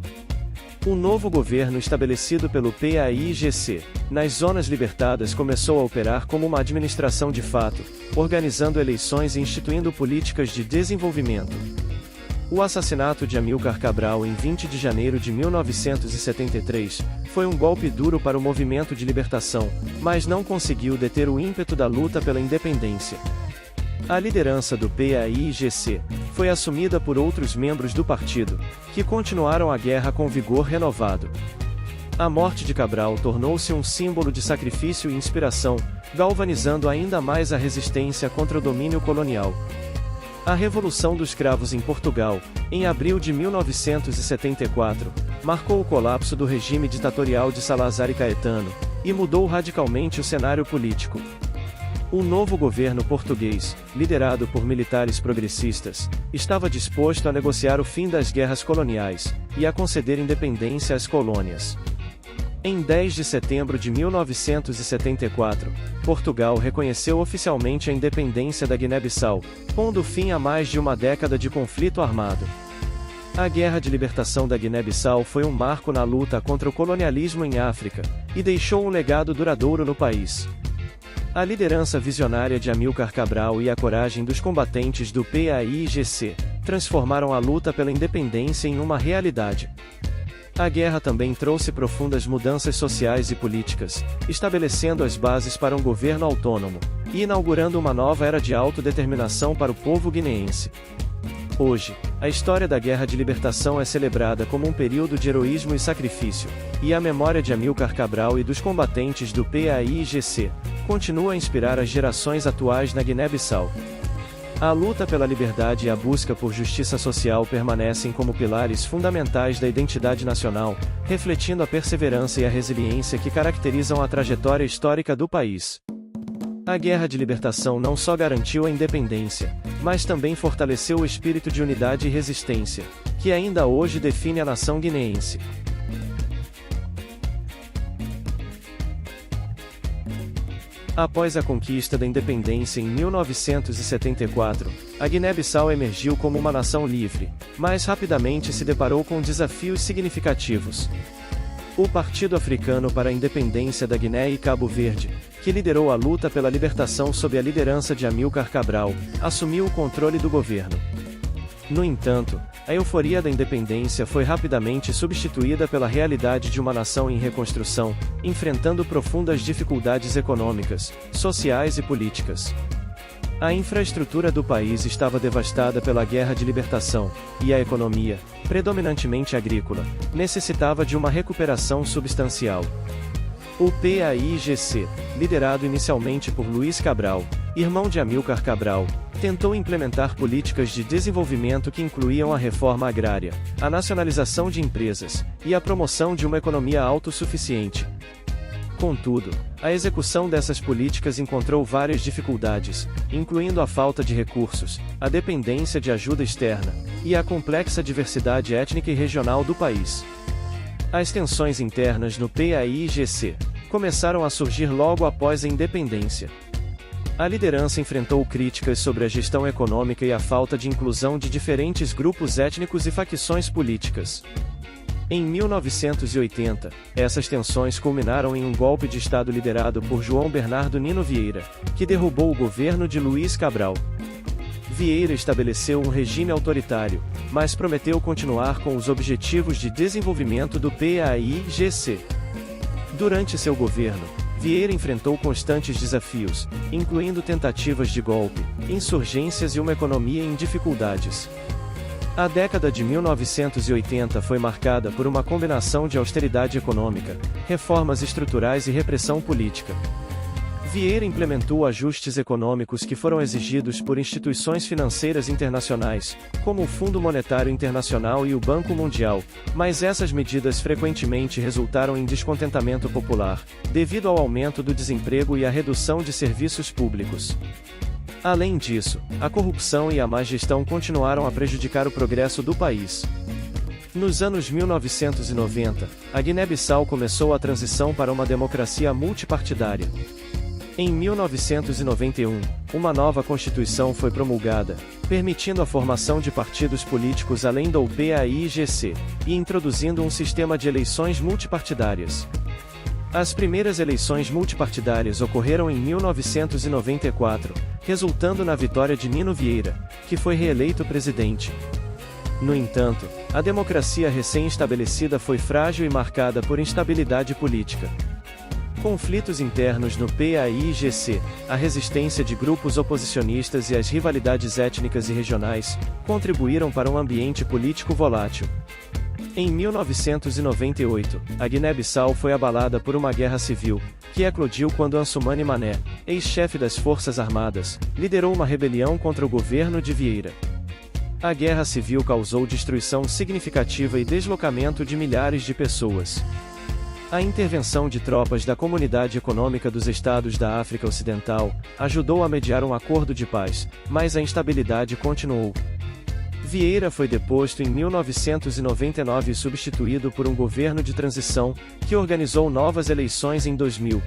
O novo governo estabelecido pelo PAIGC, nas zonas libertadas, começou a operar como uma administração de fato, organizando eleições e instituindo políticas de desenvolvimento. O assassinato de Amílcar Cabral em 20 de janeiro de 1973 foi um golpe duro para o movimento de libertação, mas não conseguiu deter o ímpeto da luta pela independência. A liderança do PAIGC foi assumida por outros membros do partido, que continuaram a guerra com vigor renovado. A morte de Cabral tornou-se um símbolo de sacrifício e inspiração, galvanizando ainda mais a resistência contra o domínio colonial. A Revolução dos Cravos em Portugal, em abril de 1974, marcou o colapso do regime ditatorial de Salazar e Caetano, e mudou radicalmente o cenário político. O novo governo português, liderado por militares progressistas, estava disposto a negociar o fim das guerras coloniais, e a conceder independência às colônias. Em 10 de setembro de 1974, Portugal reconheceu oficialmente a independência da Guiné-Bissau, pondo fim a mais de uma década de conflito armado. A Guerra de Libertação da Guiné-Bissau foi um marco na luta contra o colonialismo em África, e deixou um legado duradouro no país. A liderança visionária de Amílcar Cabral e a coragem dos combatentes do PAIGC transformaram a luta pela independência em uma realidade. A guerra também trouxe profundas mudanças sociais e políticas, estabelecendo as bases para um governo autônomo, e inaugurando uma nova era de autodeterminação para o povo guineense. Hoje, a história da Guerra de Libertação é celebrada como um período de heroísmo e sacrifício, e a memória de Amílcar Cabral e dos combatentes do PAIGC continua a inspirar as gerações atuais na Guiné-Bissau. A luta pela liberdade e a busca por justiça social permanecem como pilares fundamentais da identidade nacional, refletindo a perseverança e a resiliência que caracterizam a trajetória histórica do país. A Guerra de Libertação não só garantiu a independência, mas também fortaleceu o espírito de unidade e resistência, que ainda hoje define a nação guineense. Após a conquista da independência em 1974, a Guiné-Bissau emergiu como uma nação livre, mas rapidamente se deparou com desafios significativos. O Partido Africano para a Independência da Guiné e Cabo Verde, que liderou a luta pela libertação sob a liderança de Amílcar Cabral, assumiu o controle do governo. No entanto, a euforia da independência foi rapidamente substituída pela realidade de uma nação em reconstrução, enfrentando profundas dificuldades econômicas, sociais e políticas. A infraestrutura do país estava devastada pela Guerra de Libertação, e a economia, predominantemente agrícola, necessitava de uma recuperação substancial. O PAIGC, liderado inicialmente por Luiz Cabral, irmão de Amílcar Cabral, tentou implementar políticas de desenvolvimento que incluíam a reforma agrária, a nacionalização de empresas, e a promoção de uma economia autossuficiente. Contudo, a execução dessas políticas encontrou várias dificuldades, incluindo a falta de recursos, a dependência de ajuda externa, e a complexa diversidade étnica e regional do país. As tensões internas no PAIGC começaram a surgir logo após a independência. A liderança enfrentou críticas sobre a gestão econômica e a falta de inclusão de diferentes grupos étnicos e facções políticas. Em 1980, essas tensões culminaram em um golpe de Estado liderado por João Bernardo Nino Vieira, que derrubou o governo de Luiz Cabral. Vieira estabeleceu um regime autoritário, mas prometeu continuar com os objetivos de desenvolvimento do PAIGC. Durante seu governo, Vieira enfrentou constantes desafios, incluindo tentativas de golpe, insurgências e uma economia em dificuldades. A década de 1980 foi marcada por uma combinação de austeridade econômica, reformas estruturais e repressão política. Vieira implementou ajustes econômicos que foram exigidos por instituições financeiras internacionais, como o Fundo Monetário Internacional e o Banco Mundial, mas essas medidas frequentemente resultaram em descontentamento popular, devido ao aumento do desemprego e à redução de serviços públicos. Além disso, a corrupção e a má gestão continuaram a prejudicar o progresso do país. Nos anos 1990, a Guiné-Bissau começou a transição para uma democracia multipartidária. Em 1991, uma nova Constituição foi promulgada, permitindo a formação de partidos políticos além do PAIGC, e introduzindo um sistema de eleições multipartidárias. As primeiras eleições multipartidárias ocorreram em 1994, resultando na vitória de Nino Vieira, que foi reeleito presidente. No entanto, a democracia recém-estabelecida foi frágil e marcada por instabilidade política. Conflitos internos no PAIGC, a resistência de grupos oposicionistas e as rivalidades étnicas e regionais, contribuíram para um ambiente político volátil. Em 1998, a Guiné-Bissau foi abalada por uma guerra civil, que eclodiu quando Ansoumani Mané, ex-chefe das Forças Armadas, liderou uma rebelião contra o governo de Vieira. A guerra civil causou destruição significativa e deslocamento de milhares de pessoas. A intervenção de tropas da Comunidade Econômica dos Estados da África Ocidental ajudou a mediar um acordo de paz, mas a instabilidade continuou. Vieira foi deposto em 1999 e substituído por um governo de transição, que organizou novas eleições em 2000.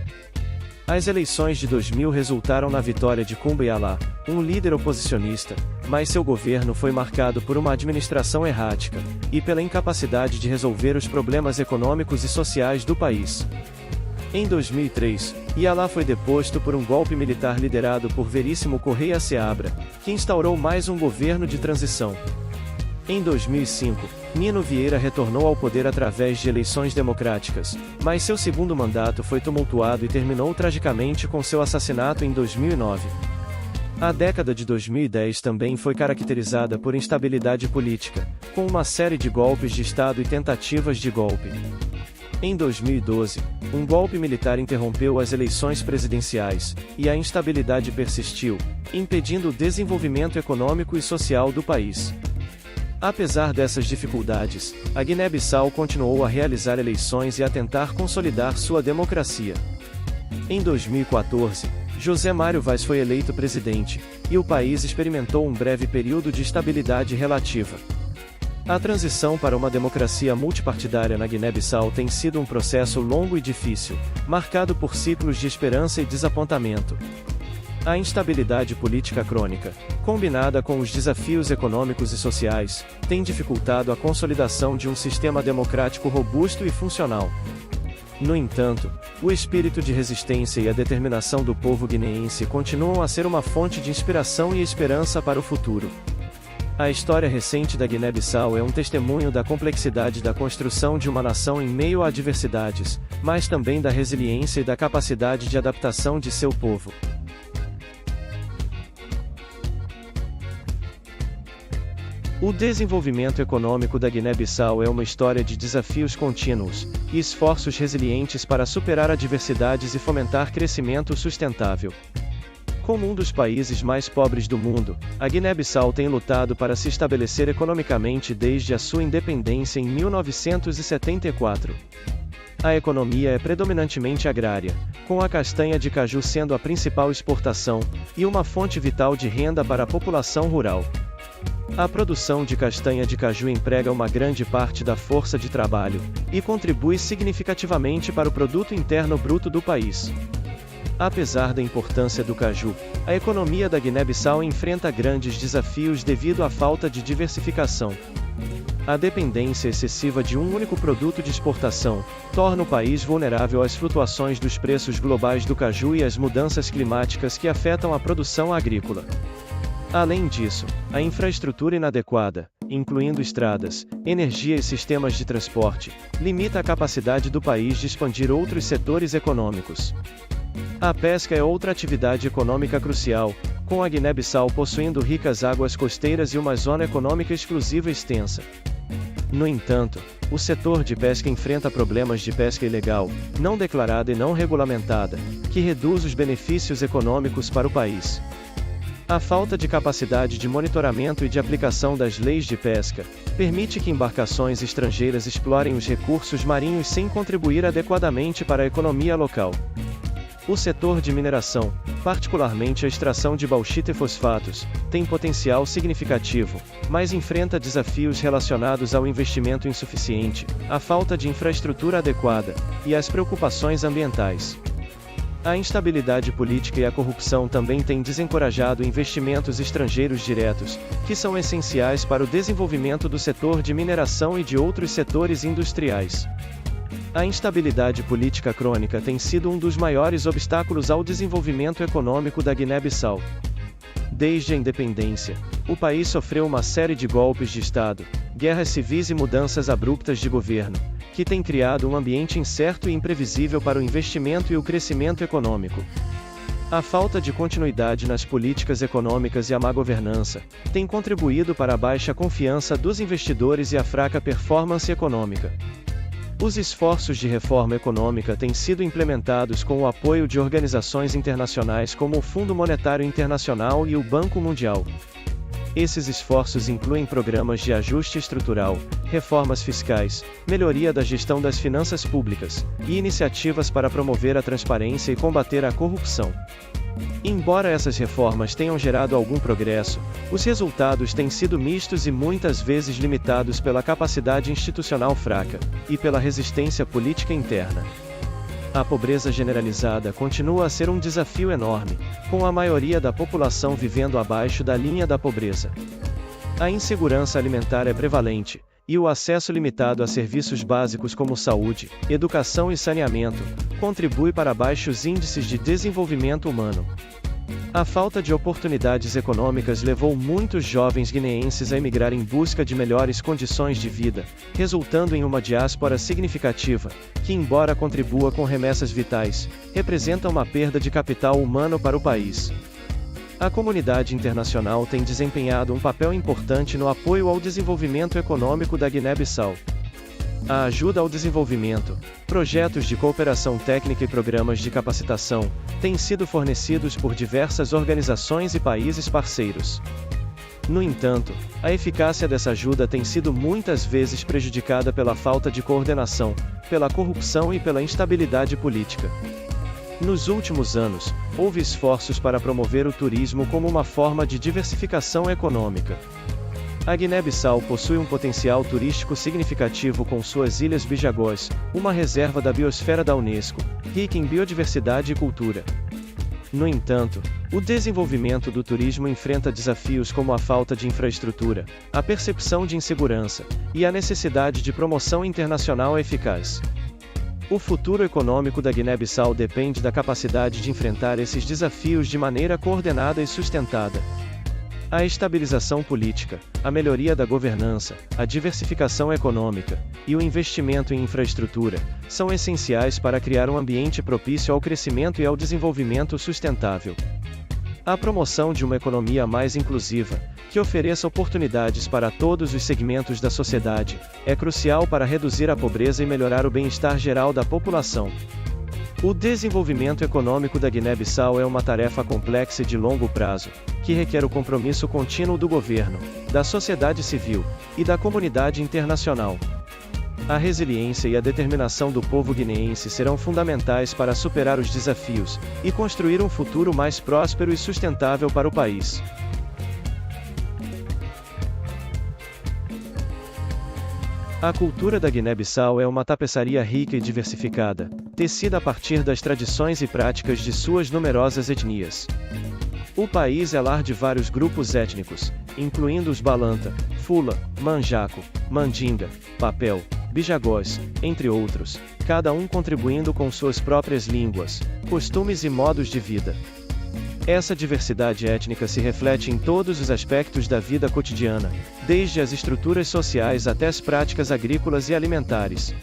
As eleições de 2000 resultaram na vitória de Kumba Yala, um líder oposicionista, mas seu governo foi marcado por uma administração errática, e pela incapacidade de resolver os problemas econômicos e sociais do país. Em 2003, Yala foi deposto por um golpe militar liderado por Veríssimo Correia Seabra, que instaurou mais um governo de transição. Em 2005, Nino Vieira retornou ao poder através de eleições democráticas, mas seu segundo mandato foi tumultuado e terminou tragicamente com seu assassinato em 2009. A década de 2010 também foi caracterizada por instabilidade política, com uma série de golpes de Estado e tentativas de golpe. Em 2012, um golpe militar interrompeu as eleições presidenciais, e a instabilidade persistiu, impedindo o desenvolvimento econômico e social do país. Apesar dessas dificuldades, a Guiné-Bissau continuou a realizar eleições e a tentar consolidar sua democracia. Em 2014, José Mário Vaz foi eleito presidente, e o país experimentou um breve período de estabilidade relativa. A transição para uma democracia multipartidária na Guiné-Bissau tem sido um processo longo e difícil, marcado por ciclos de esperança e desapontamento. A instabilidade política crônica, combinada com os desafios econômicos e sociais, tem dificultado a consolidação de um sistema democrático robusto e funcional. No entanto, o espírito de resistência e a determinação do povo guineense continuam a ser uma fonte de inspiração e esperança para o futuro. A história recente da Guiné-Bissau é um testemunho da complexidade da construção de uma nação em meio a adversidades, mas também da resiliência e da capacidade de adaptação de seu povo. O desenvolvimento econômico da Guiné-Bissau é uma história de desafios contínuos e esforços resilientes para superar adversidades e fomentar crescimento sustentável. Como um dos países mais pobres do mundo, a Guiné-Bissau tem lutado para se estabelecer economicamente desde a sua independência em 1974. A economia é predominantemente agrária, com a castanha de caju sendo a principal exportação, e uma fonte vital de renda para a população rural. A produção de castanha de caju emprega uma grande parte da força de trabalho, e contribui significativamente para o produto interno bruto do país. Apesar da importância do caju, a economia da Guiné-Bissau enfrenta grandes desafios devido à falta de diversificação. A dependência excessiva de um único produto de exportação torna o país vulnerável às flutuações dos preços globais do caju e às mudanças climáticas que afetam a produção agrícola. Além disso, a infraestrutura inadequada, incluindo estradas, energia e sistemas de transporte, limita a capacidade do país de expandir outros setores econômicos. A pesca é outra atividade econômica crucial, com a Guiné-Bissau possuindo ricas águas costeiras e uma zona econômica exclusiva extensa. No entanto, o setor de pesca enfrenta problemas de pesca ilegal, não declarada e não regulamentada, que reduz os benefícios econômicos para o país. A falta de capacidade de monitoramento e de aplicação das leis de pesca permite que embarcações estrangeiras explorem os recursos marinhos sem contribuir adequadamente para a economia local. O setor de mineração, particularmente a extração de bauxita e fosfatos, tem potencial significativo, mas enfrenta desafios relacionados ao investimento insuficiente, à falta de infraestrutura adequada e às preocupações ambientais. A instabilidade política e a corrupção também têm desencorajado investimentos estrangeiros diretos, que são essenciais para o desenvolvimento do setor de mineração e de outros setores industriais. A instabilidade política crônica tem sido um dos maiores obstáculos ao desenvolvimento econômico da Guiné-Bissau. Desde a independência, o país sofreu uma série de golpes de Estado, guerras civis e mudanças abruptas de governo, que tem criado um ambiente incerto e imprevisível para o investimento e o crescimento econômico. A falta de continuidade nas políticas econômicas e a má governança tem contribuído para a baixa confiança dos investidores e a fraca performance econômica. Os esforços de reforma econômica têm sido implementados com o apoio de organizações internacionais como o Fundo Monetário Internacional e o Banco Mundial. Esses esforços incluem programas de ajuste estrutural, reformas fiscais, melhoria da gestão das finanças públicas, e iniciativas para promover a transparência e combater a corrupção. Embora essas reformas tenham gerado algum progresso, os resultados têm sido mistos e muitas vezes limitados pela capacidade institucional fraca, e pela resistência política interna. A pobreza generalizada continua a ser um desafio enorme, com a maioria da população vivendo abaixo da linha da pobreza. A insegurança alimentar é prevalente, e o acesso limitado a serviços básicos como saúde, educação e saneamento, contribui para baixos índices de desenvolvimento humano. A falta de oportunidades econômicas levou muitos jovens guineenses a emigrar em busca de melhores condições de vida, resultando em uma diáspora significativa, que, embora contribua com remessas vitais, representa uma perda de capital humano para o país. A comunidade internacional tem desempenhado um papel importante no apoio ao desenvolvimento econômico da Guiné-Bissau. A ajuda ao desenvolvimento, projetos de cooperação técnica e programas de capacitação têm sido fornecidos por diversas organizações e países parceiros. No entanto, a eficácia dessa ajuda tem sido muitas vezes prejudicada pela falta de coordenação, pela corrupção e pela instabilidade política. Nos últimos anos, houve esforços para promover o turismo como uma forma de diversificação econômica. A Guiné-Bissau possui um potencial turístico significativo com suas Ilhas Bijagós, uma reserva da biosfera da Unesco, rica em biodiversidade e cultura. No entanto, o desenvolvimento do turismo enfrenta desafios como a falta de infraestrutura, a percepção de insegurança, e a necessidade de promoção internacional eficaz. O futuro econômico da Guiné-Bissau depende da capacidade de enfrentar esses desafios de maneira coordenada e sustentada. A estabilização política, a melhoria da governança, a diversificação econômica e o investimento em infraestrutura são essenciais para criar um ambiente propício ao crescimento e ao desenvolvimento sustentável. A promoção de uma economia mais inclusiva, que ofereça oportunidades para todos os segmentos da sociedade, é crucial para reduzir a pobreza e melhorar o bem-estar geral da população. O desenvolvimento econômico da Guiné-Bissau é uma tarefa complexa e de longo prazo, que requer o compromisso contínuo do governo, da sociedade civil e da comunidade internacional. A resiliência e a determinação do povo guineense serão fundamentais para superar os desafios e construir um futuro mais próspero e sustentável para o país. A cultura da Guiné-Bissau é uma tapeçaria rica e diversificada, tecida a partir das tradições e práticas de suas numerosas etnias. O país é lar de vários grupos étnicos, incluindo os Balanta, Fula, Manjaco, Mandinga, Papel, Bijagós, entre outros, cada um contribuindo com suas próprias línguas, costumes e modos de vida. Essa diversidade étnica se reflete em todos os aspectos da vida cotidiana, desde as estruturas sociais até as práticas agrícolas e alimentares.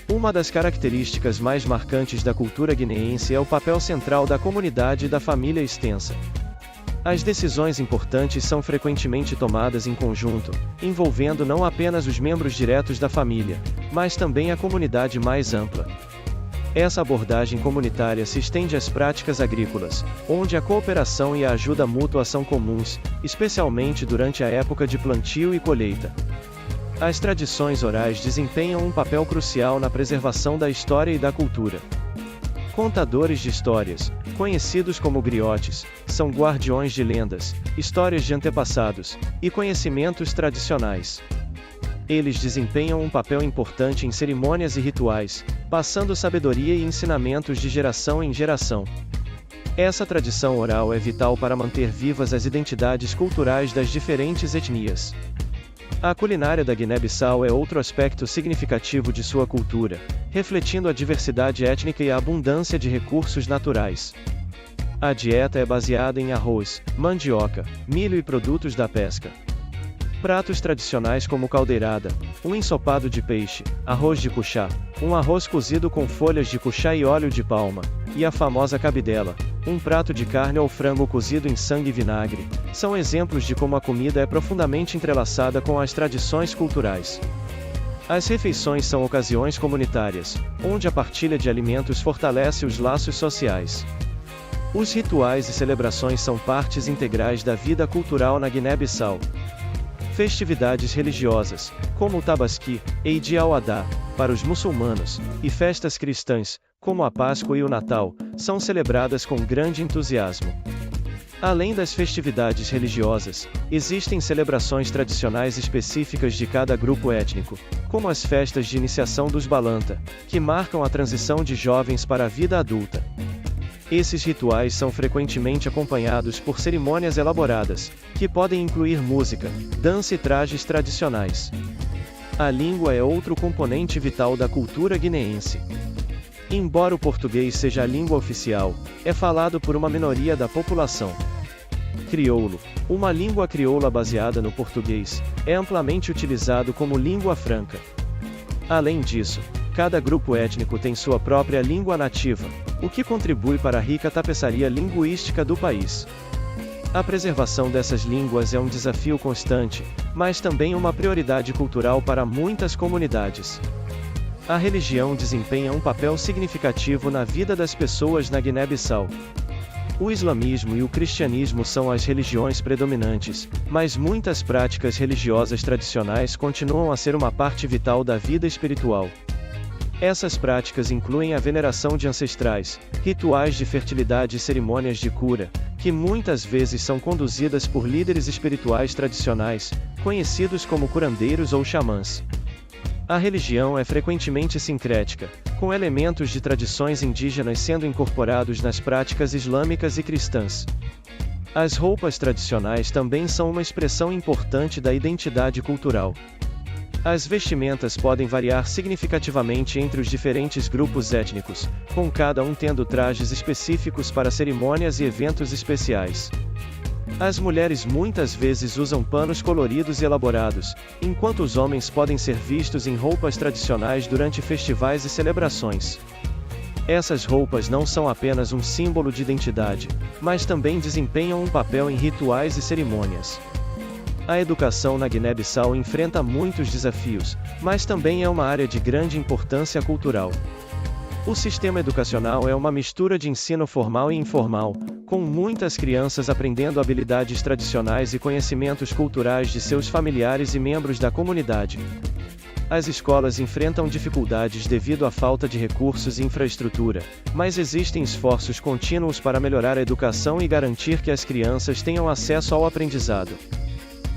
Uma das características mais marcantes da cultura guineense é o papel central da comunidade e da família extensa. As decisões importantes são frequentemente tomadas em conjunto, envolvendo não apenas os membros diretos da família, mas também a comunidade mais ampla. Essa abordagem comunitária se estende às práticas agrícolas, onde a cooperação e a ajuda mútua são comuns, especialmente durante a época de plantio e colheita. As tradições orais desempenham um papel crucial na preservação da história e da cultura. Contadores de histórias, conhecidos como griotes, são guardiões de lendas, histórias de antepassados e conhecimentos tradicionais. Eles desempenham um papel importante em cerimônias e rituais, passando sabedoria e ensinamentos de geração em geração. Essa tradição oral é vital para manter vivas as identidades culturais das diferentes etnias. A culinária da Guiné-Bissau é outro aspecto significativo de sua cultura, refletindo a diversidade étnica e a abundância de recursos naturais. A dieta é baseada em arroz, mandioca, milho e produtos da pesca. Pratos tradicionais como caldeirada, um ensopado de peixe, arroz de cuchá, um arroz cozido com folhas de cuchá e óleo de palma, e a famosa cabidela, um prato de carne ou frango cozido em sangue e vinagre, são exemplos de como a comida é profundamente entrelaçada com as tradições culturais. As refeições são ocasiões comunitárias, onde a partilha de alimentos fortalece os laços sociais. Os rituais e celebrações são partes integrais da vida cultural na Guiné-Bissau. Festividades religiosas, como o Tabasqui, Eid al-Adha, para os muçulmanos, e festas cristãs, como a Páscoa e o Natal, são celebradas com grande entusiasmo. Além das festividades religiosas, existem celebrações tradicionais específicas de cada grupo étnico, como as festas de iniciação dos Balanta, que marcam a transição de jovens para a vida adulta. Esses rituais são frequentemente acompanhados por cerimônias elaboradas, que podem incluir música, dança e trajes tradicionais. A língua é outro componente vital da cultura guineense. Embora o português seja a língua oficial, é falado por uma minoria da população. Crioulo, uma língua crioula baseada no português, é amplamente utilizado como língua franca. Além disso, cada grupo étnico tem sua própria língua nativa, o que contribui para a rica tapeçaria linguística do país. A preservação dessas línguas é um desafio constante, mas também uma prioridade cultural para muitas comunidades. A religião desempenha um papel significativo na vida das pessoas na Guiné-Bissau. O islamismo e o cristianismo são as religiões predominantes, mas muitas práticas religiosas tradicionais continuam a ser uma parte vital da vida espiritual. Essas práticas incluem a veneração de ancestrais, rituais de fertilidade e cerimônias de cura, que muitas vezes são conduzidas por líderes espirituais tradicionais, conhecidos como curandeiros ou xamãs. A religião é frequentemente sincrética, com elementos de tradições indígenas sendo incorporados nas práticas islâmicas e cristãs. As roupas tradicionais também são uma expressão importante da identidade cultural. As vestimentas podem variar significativamente entre os diferentes grupos étnicos, com cada um tendo trajes específicos para cerimônias e eventos especiais. As mulheres muitas vezes usam panos coloridos e elaborados, enquanto os homens podem ser vistos em roupas tradicionais durante festivais e celebrações. Essas roupas não são apenas um símbolo de identidade, mas também desempenham um papel em rituais e cerimônias. A educação na Guiné-Bissau enfrenta muitos desafios, mas também é uma área de grande importância cultural. O sistema educacional é uma mistura de ensino formal e informal, com muitas crianças aprendendo habilidades tradicionais e conhecimentos culturais de seus familiares e membros da comunidade. As escolas enfrentam dificuldades devido à falta de recursos e infraestrutura, mas existem esforços contínuos para melhorar a educação e garantir que as crianças tenham acesso ao aprendizado.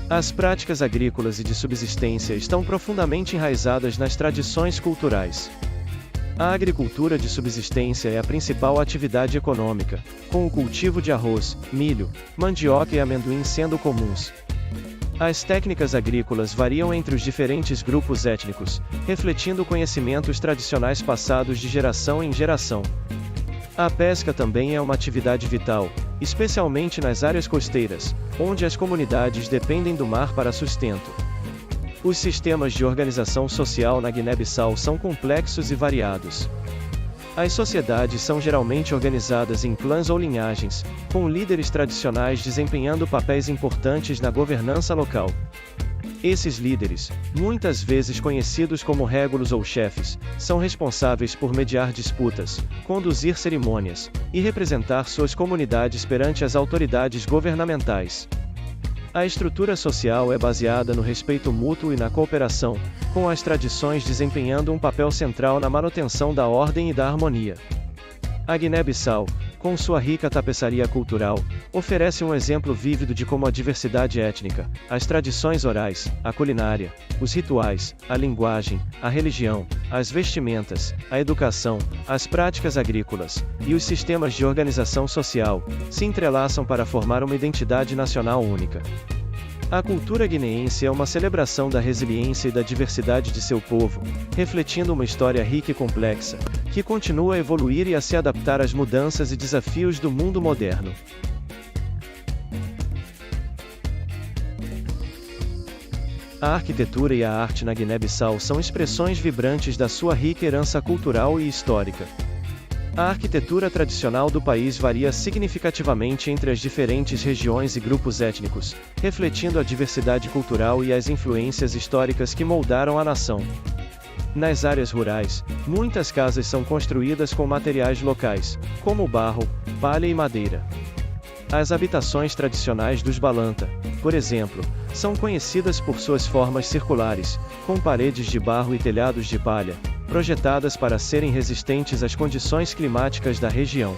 As práticas agrícolas e de subsistência estão profundamente enraizadas nas tradições culturais. A agricultura de subsistência é a principal atividade econômica, com o cultivo de arroz, milho, mandioca e amendoim sendo comuns. As técnicas agrícolas variam entre os diferentes grupos étnicos, refletindo conhecimentos tradicionais passados de geração em geração. A pesca também é uma atividade vital, especialmente nas áreas costeiras, onde as comunidades dependem do mar para sustento. Os sistemas de organização social na Guiné-Bissau são complexos e variados. As sociedades são geralmente organizadas em clãs ou linhagens, com líderes tradicionais desempenhando papéis importantes na governança local. Esses líderes, muitas vezes conhecidos como régulos ou chefes, são responsáveis por mediar disputas, conduzir cerimônias e representar suas comunidades perante as autoridades governamentais. A estrutura social é baseada no respeito mútuo e na cooperação, com as tradições desempenhando um papel central na manutenção da ordem e da harmonia. A Guiné-Bissau, com sua rica tapeçaria cultural, oferece um exemplo vívido de como a diversidade étnica, as tradições orais, a culinária, os rituais, a linguagem, a religião, as vestimentas, a educação, as práticas agrícolas e os sistemas de organização social se entrelaçam para formar uma identidade nacional única. A cultura guineense é uma celebração da resiliência e da diversidade de seu povo, refletindo uma história rica e complexa, que continua a evoluir e a se adaptar às mudanças e desafios do mundo moderno. A arquitetura e a arte na Guiné-Bissau são expressões vibrantes da sua rica herança cultural e histórica. A arquitetura tradicional do país varia significativamente entre as diferentes regiões e grupos étnicos, refletindo a diversidade cultural e as influências históricas que moldaram a nação. Nas áreas rurais, muitas casas são construídas com materiais locais, como barro, palha e madeira. As habitações tradicionais dos Balanta, por exemplo, são conhecidas por suas formas circulares, com paredes de barro e telhados de palha, projetadas para serem resistentes às condições climáticas da região.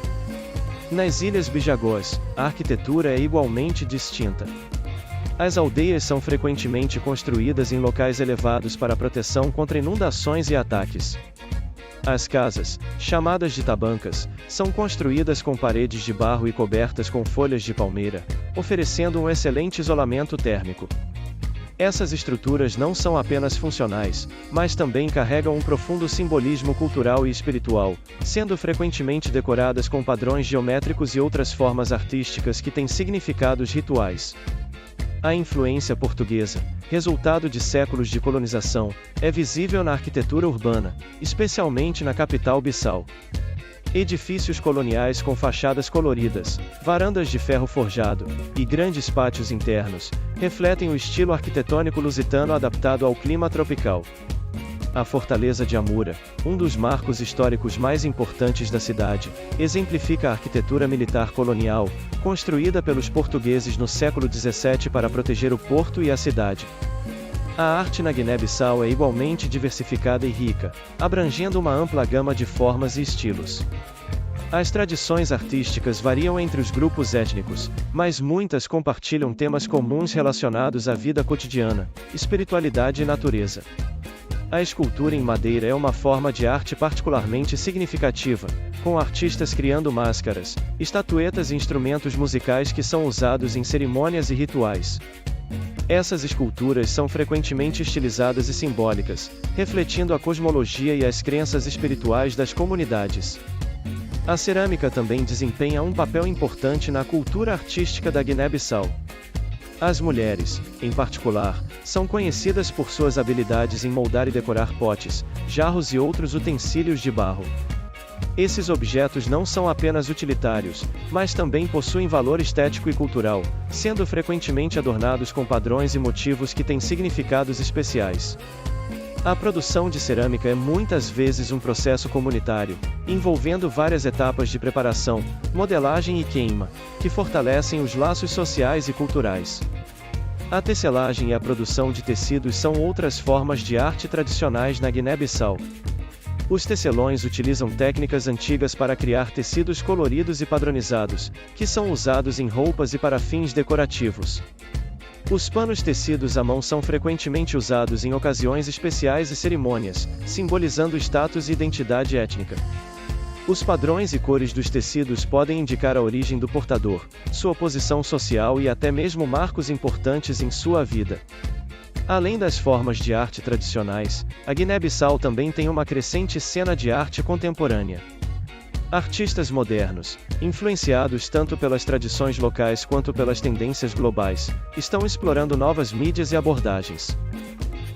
Nas Ilhas Bijagós, a arquitetura é igualmente distinta. As aldeias são frequentemente construídas em locais elevados para proteção contra inundações e ataques. As casas, chamadas de tabancas, são construídas com paredes de barro e cobertas com folhas de palmeira, oferecendo um excelente isolamento térmico. Essas estruturas não são apenas funcionais, mas também carregam um profundo simbolismo cultural e espiritual, sendo frequentemente decoradas com padrões geométricos e outras formas artísticas que têm significados rituais. A influência portuguesa, resultado de séculos de colonização, é visível na arquitetura urbana, especialmente na capital Bissau. Edifícios coloniais com fachadas coloridas, varandas de ferro forjado e grandes pátios internos refletem o estilo arquitetônico lusitano adaptado ao clima tropical. A Fortaleza de Amura, um dos marcos históricos mais importantes da cidade, exemplifica a arquitetura militar colonial, construída pelos portugueses no século XVII para proteger o porto e a cidade. A arte na Guiné-Bissau é igualmente diversificada e rica, abrangendo uma ampla gama de formas e estilos. As tradições artísticas variam entre os grupos étnicos, mas muitas compartilham temas comuns relacionados à vida cotidiana, espiritualidade e natureza. A escultura em madeira é uma forma de arte particularmente significativa, com artistas criando máscaras, estatuetas e instrumentos musicais que são usados em cerimônias e rituais. Essas esculturas são frequentemente estilizadas e simbólicas, refletindo a cosmologia e as crenças espirituais das comunidades. A cerâmica também desempenha um papel importante na cultura artística da Guiné-Bissau. As mulheres, em particular, são conhecidas por suas habilidades em moldar e decorar potes, jarros e outros utensílios de barro. Esses objetos não são apenas utilitários, mas também possuem valor estético e cultural, sendo frequentemente adornados com padrões e motivos que têm significados especiais. A produção de cerâmica é muitas vezes um processo comunitário, envolvendo várias etapas de preparação, modelagem e queima, que fortalecem os laços sociais e culturais. A tecelagem e a produção de tecidos são outras formas de arte tradicionais na Guiné-Bissau. Os tecelões utilizam técnicas antigas para criar tecidos coloridos e padronizados, que são usados em roupas e para fins decorativos. Os panos tecidos à mão são frequentemente usados em ocasiões especiais e cerimônias, simbolizando status e identidade étnica. Os padrões e cores dos tecidos podem indicar a origem do portador, sua posição social e até mesmo marcos importantes em sua vida. Além das formas de arte tradicionais, a Guiné-Bissau também tem uma crescente cena de arte contemporânea. Artistas modernos, influenciados tanto pelas tradições locais quanto pelas tendências globais, estão explorando novas mídias e abordagens.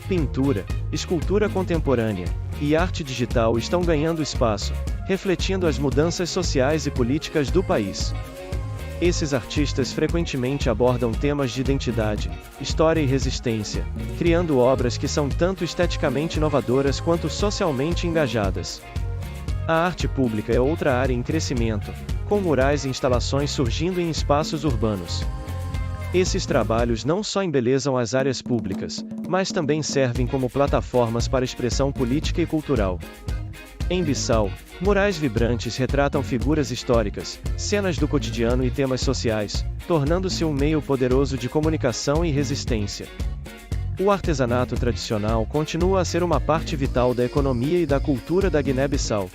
Pintura, escultura contemporânea e arte digital estão ganhando espaço, refletindo as mudanças sociais e políticas do país. Esses artistas frequentemente abordam temas de identidade, história e resistência, criando obras que são tanto esteticamente inovadoras quanto socialmente engajadas. A arte pública é outra área em crescimento, com murais e instalações surgindo em espaços urbanos. Esses trabalhos não só embelezam as áreas públicas, mas também servem como plataformas para expressão política e cultural. Em Bissau, murais vibrantes retratam figuras históricas, cenas do cotidiano e temas sociais, tornando-se um meio poderoso de comunicação e resistência. O artesanato tradicional continua a ser uma parte vital da economia e da cultura da Guiné-Bissau.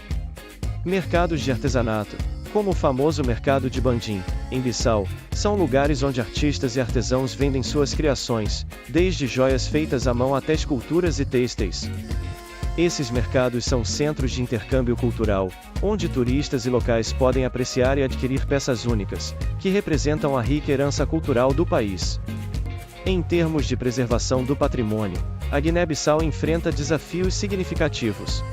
Mercados de artesanato, como o famoso mercado de Bandim, em Bissau, são lugares onde artistas e artesãos vendem suas criações, desde joias feitas à mão até esculturas e têxteis. Esses mercados são centros de intercâmbio cultural, onde turistas e locais podem apreciar e adquirir peças únicas, que representam a rica herança cultural do país. Em termos de preservação do patrimônio, a Guiné-Bissau enfrenta desafios significativos.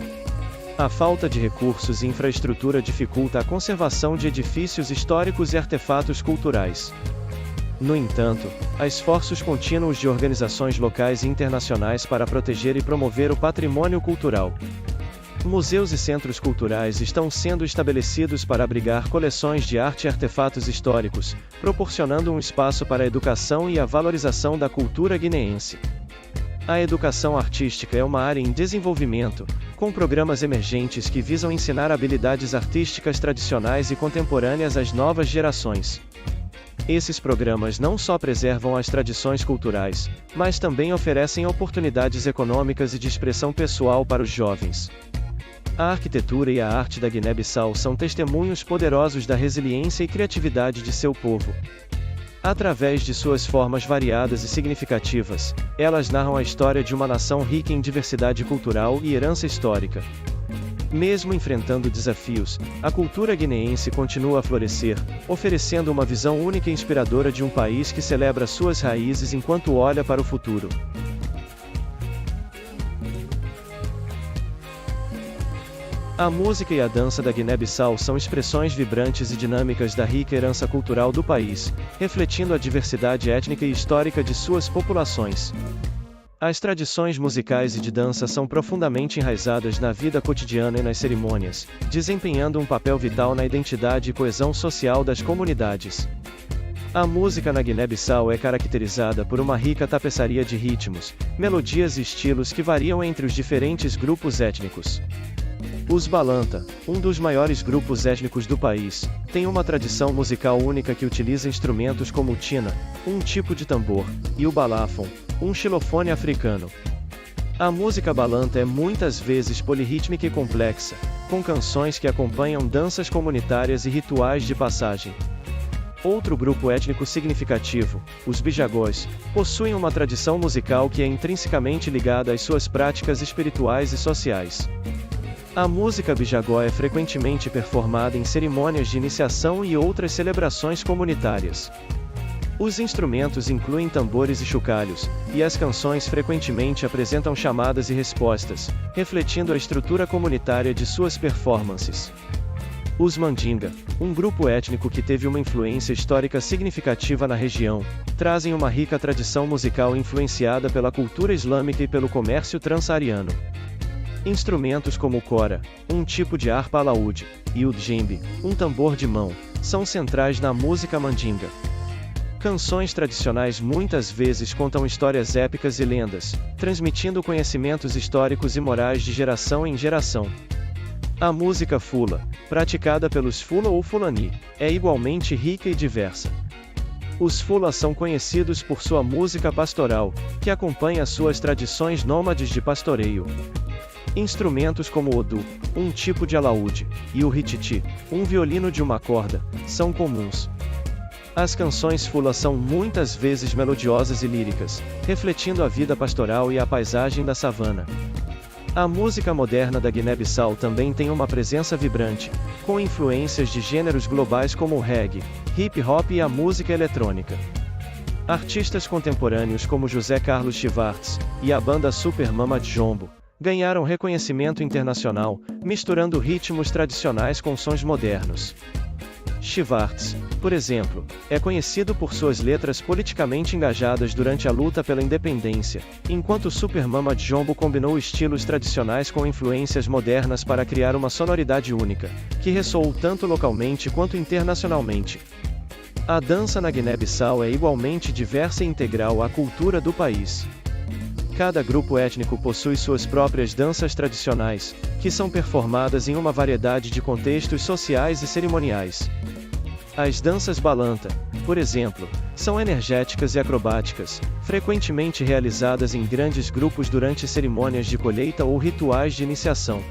A falta de recursos e infraestrutura dificulta a conservação de edifícios históricos e artefatos culturais. No entanto, há esforços contínuos de organizações locais e internacionais para proteger e promover o patrimônio cultural. Museus e centros culturais estão sendo estabelecidos para abrigar coleções de arte e artefatos históricos, proporcionando um espaço para a educação e a valorização da cultura guineense. A educação artística é uma área em desenvolvimento, com programas emergentes que visam ensinar habilidades artísticas tradicionais e contemporâneas às novas gerações. Esses programas não só preservam as tradições culturais, mas também oferecem oportunidades econômicas e de expressão pessoal para os jovens. A arquitetura e a arte da Guiné-Bissau são testemunhos poderosos da resiliência e criatividade de seu povo. Através de suas formas variadas e significativas, elas narram a história de uma nação rica em diversidade cultural e herança histórica. Mesmo enfrentando desafios, a cultura guineense continua a florescer, oferecendo uma visão única e inspiradora de um país que celebra suas raízes enquanto olha para o futuro. A música e a dança da Guiné-Bissau são expressões vibrantes e dinâmicas da rica herança cultural do país, refletindo a diversidade étnica e histórica de suas populações. As tradições musicais e de dança são profundamente enraizadas na vida cotidiana e nas cerimônias, desempenhando um papel vital na identidade e coesão social das comunidades. A música na Guiné-Bissau é caracterizada por uma rica tapeçaria de ritmos, melodias e estilos que variam entre os diferentes grupos étnicos. Os Balanta, um dos maiores grupos étnicos do país, tem uma tradição musical única que utiliza instrumentos como o tina, um tipo de tambor, e o balafon, um xilofone africano. A música Balanta é muitas vezes polirrítmica e complexa, com canções que acompanham danças comunitárias e rituais de passagem. Outro grupo étnico significativo, os Bijagós, possuem uma tradição musical que é intrinsecamente ligada às suas práticas espirituais e sociais. A música bijagó é frequentemente performada em cerimônias de iniciação e outras celebrações comunitárias. Os instrumentos incluem tambores e chocalhos, e as canções frequentemente apresentam chamadas e respostas, refletindo a estrutura comunitária de suas performances. Os Mandinga, um grupo étnico que teve uma influência histórica significativa na região, trazem uma rica tradição musical influenciada pela cultura islâmica e pelo comércio transsaariano. Instrumentos como o cora, um tipo de harpa alaúde, e o djembe, um tambor de mão, são centrais na música mandinga. Canções tradicionais muitas vezes contam histórias épicas e lendas, transmitindo conhecimentos históricos e morais de geração em geração. A música fula, praticada pelos fula ou fulani, é igualmente rica e diversa. Os Fula são conhecidos por sua música pastoral, que acompanha suas tradições nômades de pastoreio. Instrumentos como o odu, um tipo de alaúde, e o hititi, um violino de uma corda, são comuns. As canções Fula são muitas vezes melodiosas e líricas, refletindo a vida pastoral e a paisagem da savana. A música moderna da Guiné-Bissau também tem uma presença vibrante, com influências de gêneros globais como o reggae, hip hop e a música eletrônica. Artistas contemporâneos como José Carlos Schwartz e a banda Super Mama Jombo ganharam reconhecimento internacional, misturando ritmos tradicionais com sons modernos. Schwartz, por exemplo, é conhecido por suas letras politicamente engajadas durante a luta pela independência, enquanto Super Mama Jombo combinou estilos tradicionais com influências modernas para criar uma sonoridade única, que ressoou tanto localmente quanto internacionalmente. A dança na Guiné-Bissau é igualmente diversa e integral à cultura do país. Cada grupo étnico possui suas próprias danças tradicionais, que são performadas em uma variedade de contextos sociais e cerimoniais. As danças balanta, por exemplo, são energéticas e acrobáticas, frequentemente realizadas em grandes grupos durante cerimônias de colheita ou rituais de iniciação.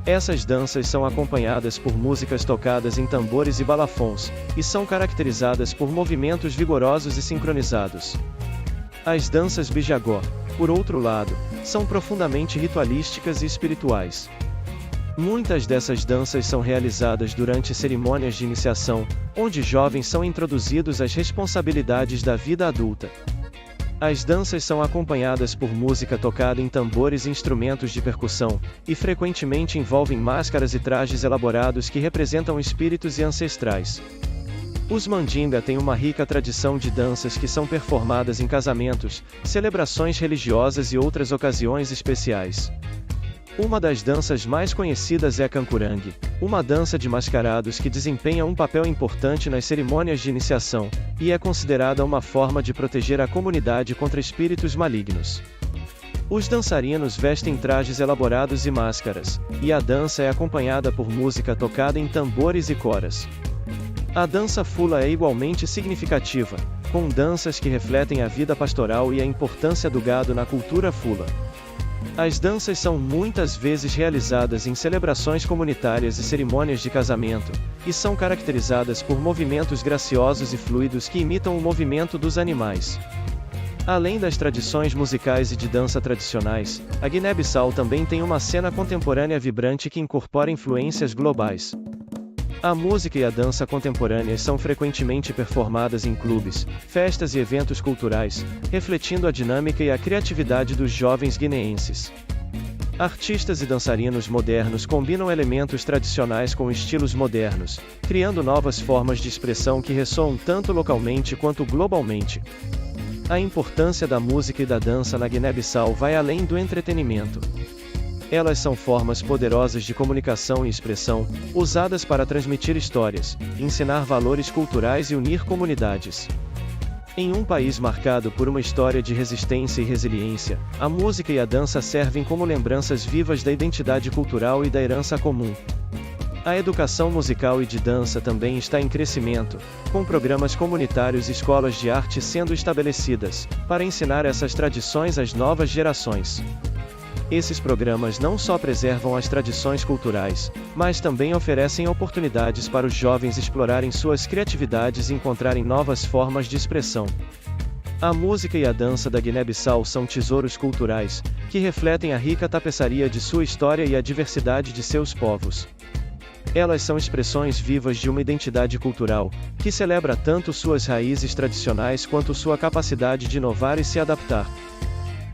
Essas danças são acompanhadas por músicas tocadas em tambores e balafons, e são caracterizadas por movimentos vigorosos e sincronizados. As danças bijagó, por outro lado, são profundamente ritualísticas e espirituais. Muitas dessas danças são realizadas durante cerimônias de iniciação, onde jovens são introduzidos às responsabilidades da vida adulta. As danças são acompanhadas por música tocada em tambores e instrumentos de percussão, e frequentemente envolvem máscaras e trajes elaborados que representam espíritos e ancestrais. Os mandinga têm uma rica tradição de danças que são performadas em casamentos, celebrações religiosas e outras ocasiões especiais. Uma das danças mais conhecidas é a cancurangue, uma dança de mascarados que desempenha um papel importante nas cerimônias de iniciação, e é considerada uma forma de proteger a comunidade contra espíritos malignos. Os dançarinos vestem trajes elaborados e máscaras, e a dança é acompanhada por música tocada em tambores e coras. A dança Fula é igualmente significativa, com danças que refletem a vida pastoral e a importância do gado na cultura Fula. As danças são muitas vezes realizadas em celebrações comunitárias e cerimônias de casamento, e são caracterizadas por movimentos graciosos e fluidos que imitam o movimento dos animais. Além das tradições musicais e de dança tradicionais, a Guiné-Bissau também tem uma cena contemporânea vibrante que incorpora influências globais. A música e a dança contemporâneas são frequentemente performadas em clubes, festas e eventos culturais, refletindo a dinâmica e a criatividade dos jovens guineenses. Artistas e dançarinos modernos combinam elementos tradicionais com estilos modernos, criando novas formas de expressão que ressoam tanto localmente quanto globalmente. A importância da música e da dança na Guiné-Bissau vai além do entretenimento. Elas são formas poderosas de comunicação e expressão, usadas para transmitir histórias, ensinar valores culturais e unir comunidades. Em um país marcado por uma história de resistência e resiliência, a música e a dança servem como lembranças vivas da identidade cultural e da herança comum. A educação musical e de dança também está em crescimento, com programas comunitários e escolas de arte sendo estabelecidas, para ensinar essas tradições às novas gerações. Esses programas não só preservam as tradições culturais, mas também oferecem oportunidades para os jovens explorarem suas criatividades e encontrarem novas formas de expressão. A música e a dança da Guiné-Bissau são tesouros culturais, que refletem a rica tapeçaria de sua história e a diversidade de seus povos. Elas são expressões vivas de uma identidade cultural, que celebra tanto suas raízes tradicionais quanto sua capacidade de inovar e se adaptar.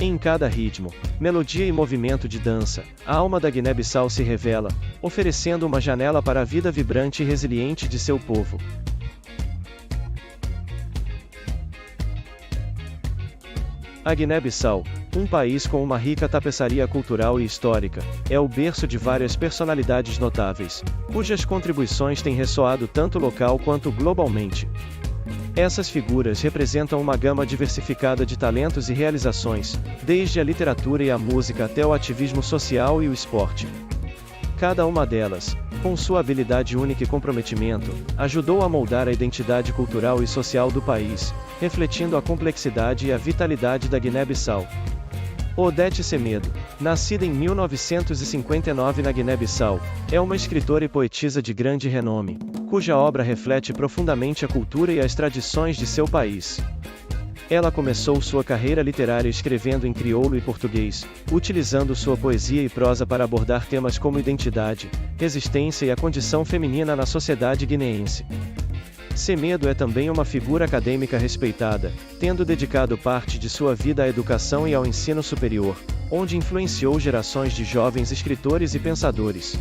Em cada ritmo, melodia e movimento de dança, a alma da Guiné-Bissau se revela, oferecendo uma janela para a vida vibrante e resiliente de seu povo. A Guiné-Bissau, um país com uma rica tapeçaria cultural e histórica, é o berço de várias personalidades notáveis, cujas contribuições têm ressoado tanto local quanto globalmente. Essas figuras representam uma gama diversificada de talentos e realizações, desde a literatura e a música até o ativismo social e o esporte. Cada uma delas, com sua habilidade única e comprometimento, ajudou a moldar a identidade cultural e social do país, refletindo a complexidade e a vitalidade da Guiné-Bissau. Odete Semedo, nascida em 1959 na Guiné-Bissau, é uma escritora e poetisa de grande renome, cuja obra reflete profundamente a cultura e as tradições de seu país. Ela começou sua carreira literária escrevendo em crioulo e português, utilizando sua poesia e prosa para abordar temas como identidade, resistência e a condição feminina na sociedade guineense. Semedo é também uma figura acadêmica respeitada, tendo dedicado parte de sua vida à educação e ao ensino superior, onde influenciou gerações de jovens escritores e pensadores.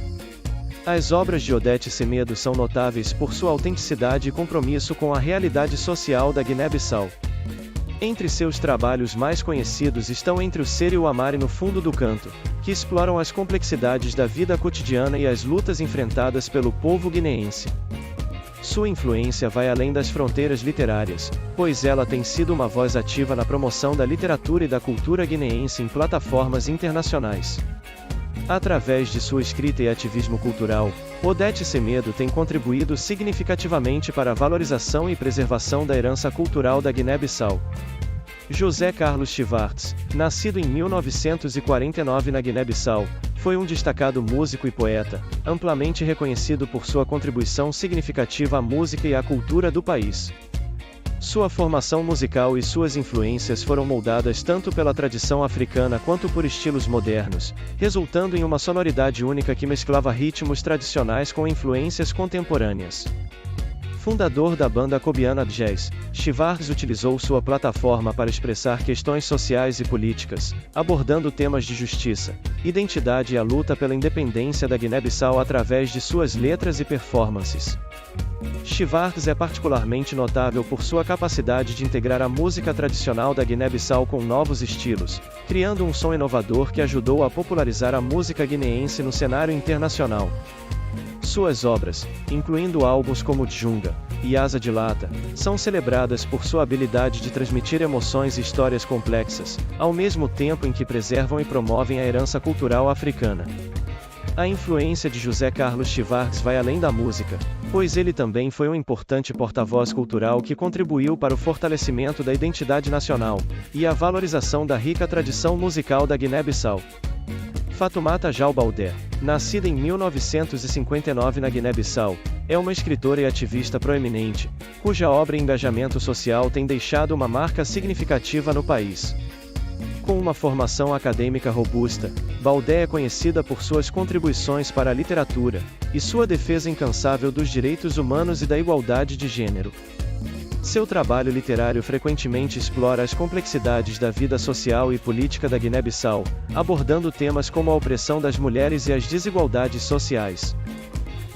As obras de Odete Semedo são notáveis por sua autenticidade e compromisso com a realidade social da Guiné-Bissau. Entre seus trabalhos mais conhecidos estão Entre o Ser e o Amar e No Fundo do Canto, que exploram as complexidades da vida cotidiana e as lutas enfrentadas pelo povo guineense. Sua influência vai além das fronteiras literárias, pois ela tem sido uma voz ativa na promoção da literatura e da cultura guineense em plataformas internacionais. Através de sua escrita e ativismo cultural, Odete Semedo tem contribuído significativamente para a valorização e preservação da herança cultural da Guiné-Bissau. José Carlos Schwartz, nascido em 1949 na Guiné-Bissau, foi um destacado músico e poeta, amplamente reconhecido por sua contribuição significativa à música e à cultura do país. Sua formação musical e suas influências foram moldadas tanto pela tradição africana quanto por estilos modernos, resultando em uma sonoridade única que mesclava ritmos tradicionais com influências contemporâneas. Fundador da banda Cobiana Jazz, Schwartz utilizou sua plataforma para expressar questões sociais e políticas, abordando temas de justiça, identidade e a luta pela independência da Guiné-Bissau através de suas letras e performances. Schwartz é particularmente notável por sua capacidade de integrar a música tradicional da Guiné-Bissau com novos estilos, criando um som inovador que ajudou a popularizar a música guineense no cenário internacional. Suas obras, incluindo álbuns como Djunga e Asa de Lata, são celebradas por sua habilidade de transmitir emoções e histórias complexas, ao mesmo tempo em que preservam e promovem a herança cultural africana. A influência de José Carlos Schwartz vai além da música, pois ele também foi um importante porta-voz cultural que contribuiu para o fortalecimento da identidade nacional e a valorização da rica tradição musical da Guiné-Bissau. Fatoumata Jal Baldé, nascida em 1959 na Guiné-Bissau, é uma escritora e ativista proeminente, cuja obra e engajamento social tem deixado uma marca significativa no país. Com uma formação acadêmica robusta, Baldé é conhecida por suas contribuições para a literatura e sua defesa incansável dos direitos humanos e da igualdade de gênero. Seu trabalho literário frequentemente explora as complexidades da vida social e política da Guiné-Bissau, abordando temas como a opressão das mulheres e as desigualdades sociais.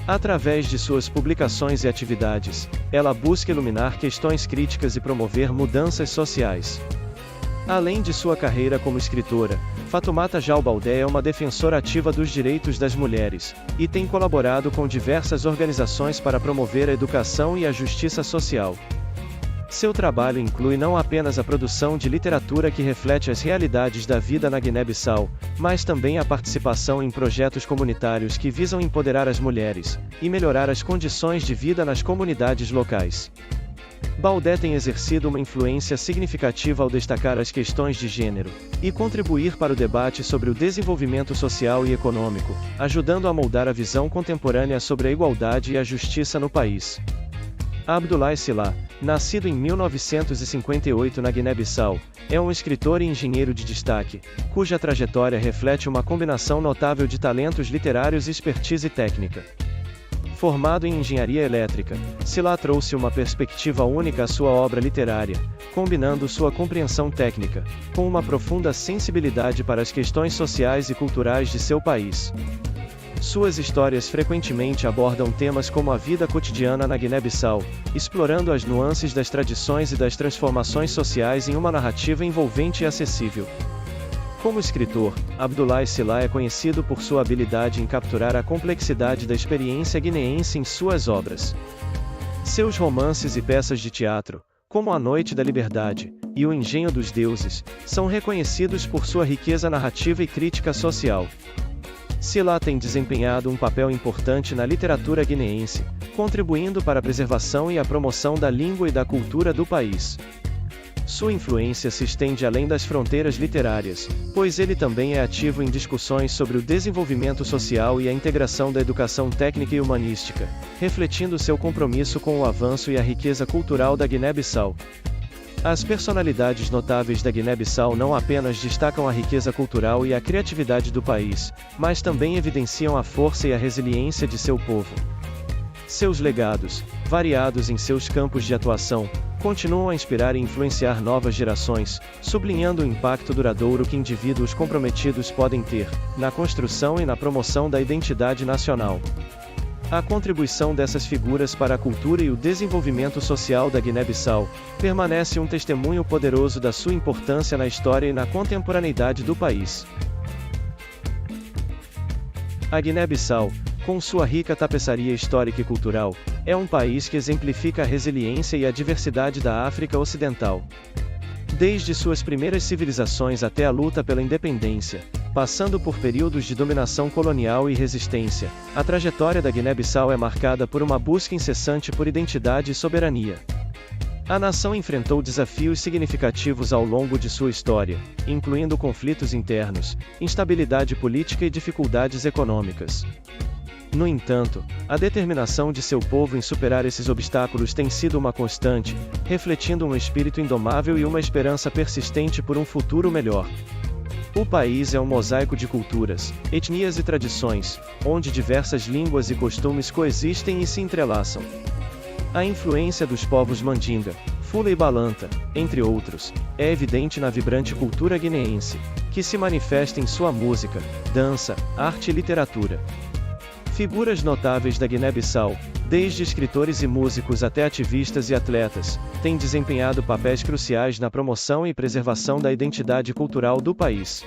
Através de suas publicações e atividades, ela busca iluminar questões críticas e promover mudanças sociais. Além de sua carreira como escritora, Fatoumata Jal Baldé é uma defensora ativa dos direitos das mulheres, e tem colaborado com diversas organizações para promover a educação e a justiça social. Seu trabalho inclui não apenas a produção de literatura que reflete as realidades da vida na Guiné-Bissau, mas também a participação em projetos comunitários que visam empoderar as mulheres e melhorar as condições de vida nas comunidades locais. Baldé tem exercido uma influência significativa ao destacar as questões de gênero e contribuir para o debate sobre o desenvolvimento social e econômico, ajudando a moldar a visão contemporânea sobre a igualdade e a justiça no país. Abdoulaye Sylla, nascido em 1958 na Guiné-Bissau, é um escritor e engenheiro de destaque, cuja trajetória reflete uma combinação notável de talentos literários e expertise técnica. Formado em engenharia elétrica, Sylla trouxe uma perspectiva única à sua obra literária, combinando sua compreensão técnica com uma profunda sensibilidade para as questões sociais e culturais de seu país. Suas histórias frequentemente abordam temas como a vida cotidiana na Guiné-Bissau, explorando as nuances das tradições e das transformações sociais em uma narrativa envolvente e acessível. Como escritor, Abdoulaye Sylla é conhecido por sua habilidade em capturar a complexidade da experiência guineense em suas obras. Seus romances e peças de teatro, como A Noite da Liberdade e O Engenho dos Deuses, são reconhecidos por sua riqueza narrativa e crítica social. Sila tem desempenhado um papel importante na literatura guineense, contribuindo para a preservação e a promoção da língua e da cultura do país. Sua influência se estende além das fronteiras literárias, pois ele também é ativo em discussões sobre o desenvolvimento social e a integração da educação técnica e humanística, refletindo seu compromisso com o avanço e a riqueza cultural da Guiné-Bissau. As personalidades notáveis da Guiné-Bissau não apenas destacam a riqueza cultural e a criatividade do país, mas também evidenciam a força e a resiliência de seu povo. Seus legados, variados em seus campos de atuação, continuam a inspirar e influenciar novas gerações, sublinhando o impacto duradouro que indivíduos comprometidos podem ter na construção e na promoção da identidade nacional. A contribuição dessas figuras para a cultura e o desenvolvimento social da Guiné-Bissau permanece um testemunho poderoso da sua importância na história e na contemporaneidade do país. A Guiné-Bissau, com sua rica tapeçaria histórica e cultural, é um país que exemplifica a resiliência e a diversidade da África Ocidental. Desde suas primeiras civilizações até a luta pela independência, passando por períodos de dominação colonial e resistência, a trajetória da Guiné-Bissau é marcada por uma busca incessante por identidade e soberania. A nação enfrentou desafios significativos ao longo de sua história, incluindo conflitos internos, instabilidade política e dificuldades econômicas. No entanto, a determinação de seu povo em superar esses obstáculos tem sido uma constante, refletindo um espírito indomável e uma esperança persistente por um futuro melhor. O país é um mosaico de culturas, etnias e tradições, onde diversas línguas e costumes coexistem e se entrelaçam. A influência dos povos Mandinga, Fula e Balanta, entre outros, é evidente na vibrante cultura guineense, que se manifesta em sua música, dança, arte e literatura. Figuras notáveis da Guiné-Bissau, desde escritores e músicos até ativistas e atletas, têm desempenhado papéis cruciais na promoção e preservação da identidade cultural do país.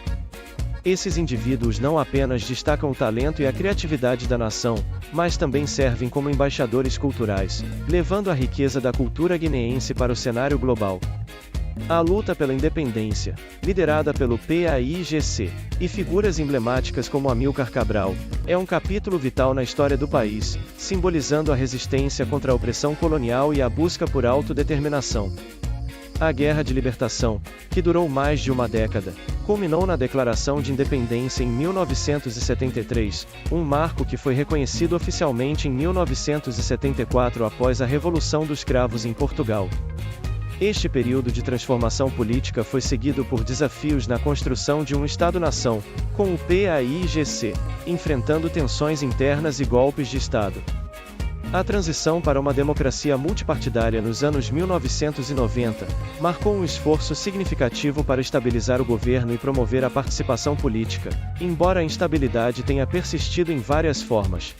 Esses indivíduos não apenas destacam o talento e a criatividade da nação, mas também servem como embaixadores culturais, levando a riqueza da cultura guineense para o cenário global. A luta pela independência, liderada pelo PAIGC, e figuras emblemáticas como Amílcar Cabral, é um capítulo vital na história do país, simbolizando a resistência contra a opressão colonial e a busca por autodeterminação. A Guerra de Libertação, que durou mais de uma década, culminou na Declaração de Independência em 1973, um marco que foi reconhecido oficialmente em 1974 após a Revolução dos Cravos em Portugal. Este período de transformação política foi seguido por desafios na construção de um Estado-nação, com o PAIGC, enfrentando tensões internas e golpes de Estado. A transição para uma democracia multipartidária nos anos 1990 marcou um esforço significativo para estabilizar o governo e promover a participação política, embora a instabilidade tenha persistido em várias formas.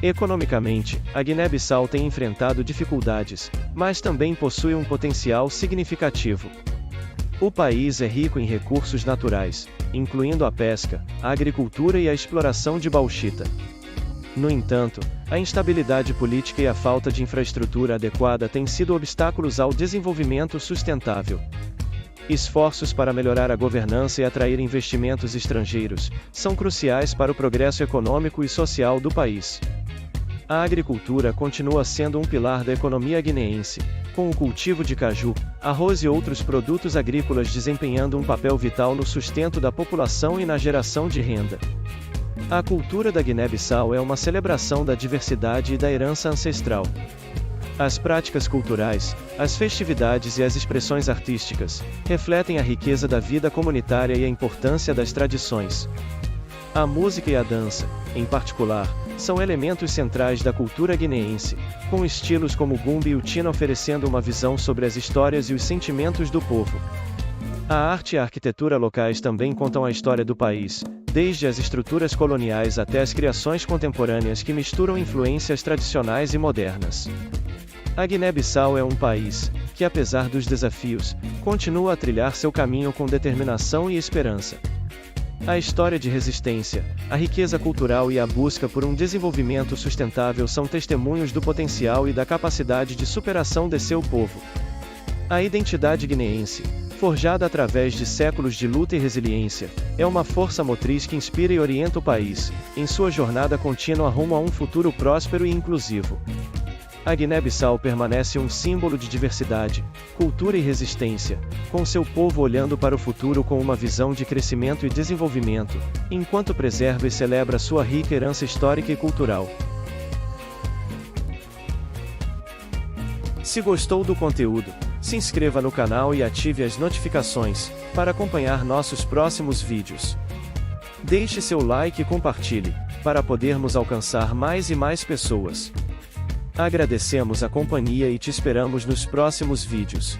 Economicamente, a Guiné-Bissau tem enfrentado dificuldades, mas também possui um potencial significativo. O país é rico em recursos naturais, incluindo a pesca, a agricultura e a exploração de bauxita. No entanto, a instabilidade política e a falta de infraestrutura adequada têm sido obstáculos ao desenvolvimento sustentável. Esforços para melhorar a governança e atrair investimentos estrangeiros são cruciais para o progresso econômico e social do país. A agricultura continua sendo um pilar da economia guineense, com o cultivo de caju, arroz e outros produtos agrícolas desempenhando um papel vital no sustento da população e na geração de renda. A cultura da Guiné-Bissau é uma celebração da diversidade e da herança ancestral. As práticas culturais, as festividades e as expressões artísticas refletem a riqueza da vida comunitária e a importância das tradições. A música e a dança, em particular, são elementos centrais da cultura guineense, com estilos como o Gumbi e o Tina oferecendo uma visão sobre as histórias e os sentimentos do povo. A arte e a arquitetura locais também contam a história do país, desde as estruturas coloniais até as criações contemporâneas que misturam influências tradicionais e modernas. A Guiné-Bissau é um país que, apesar dos desafios, continua a trilhar seu caminho com determinação e esperança. A história de resistência, a riqueza cultural e a busca por um desenvolvimento sustentável são testemunhos do potencial e da capacidade de superação de seu povo. A identidade guineense, Forjada através de séculos de luta e resiliência, é uma força motriz que inspira e orienta o país, em sua jornada contínua rumo a um futuro próspero e inclusivo. A Guiné-Bissau permanece um símbolo de diversidade, cultura e resistência, com seu povo olhando para o futuro com uma visão de crescimento e desenvolvimento, enquanto preserva e celebra sua rica herança histórica e cultural. Se gostou do conteúdo, se inscreva no canal e ative as notificações, para acompanhar nossos próximos vídeos. Deixe seu like e compartilhe, para podermos alcançar mais e mais pessoas. Agradecemos a companhia e te esperamos nos próximos vídeos.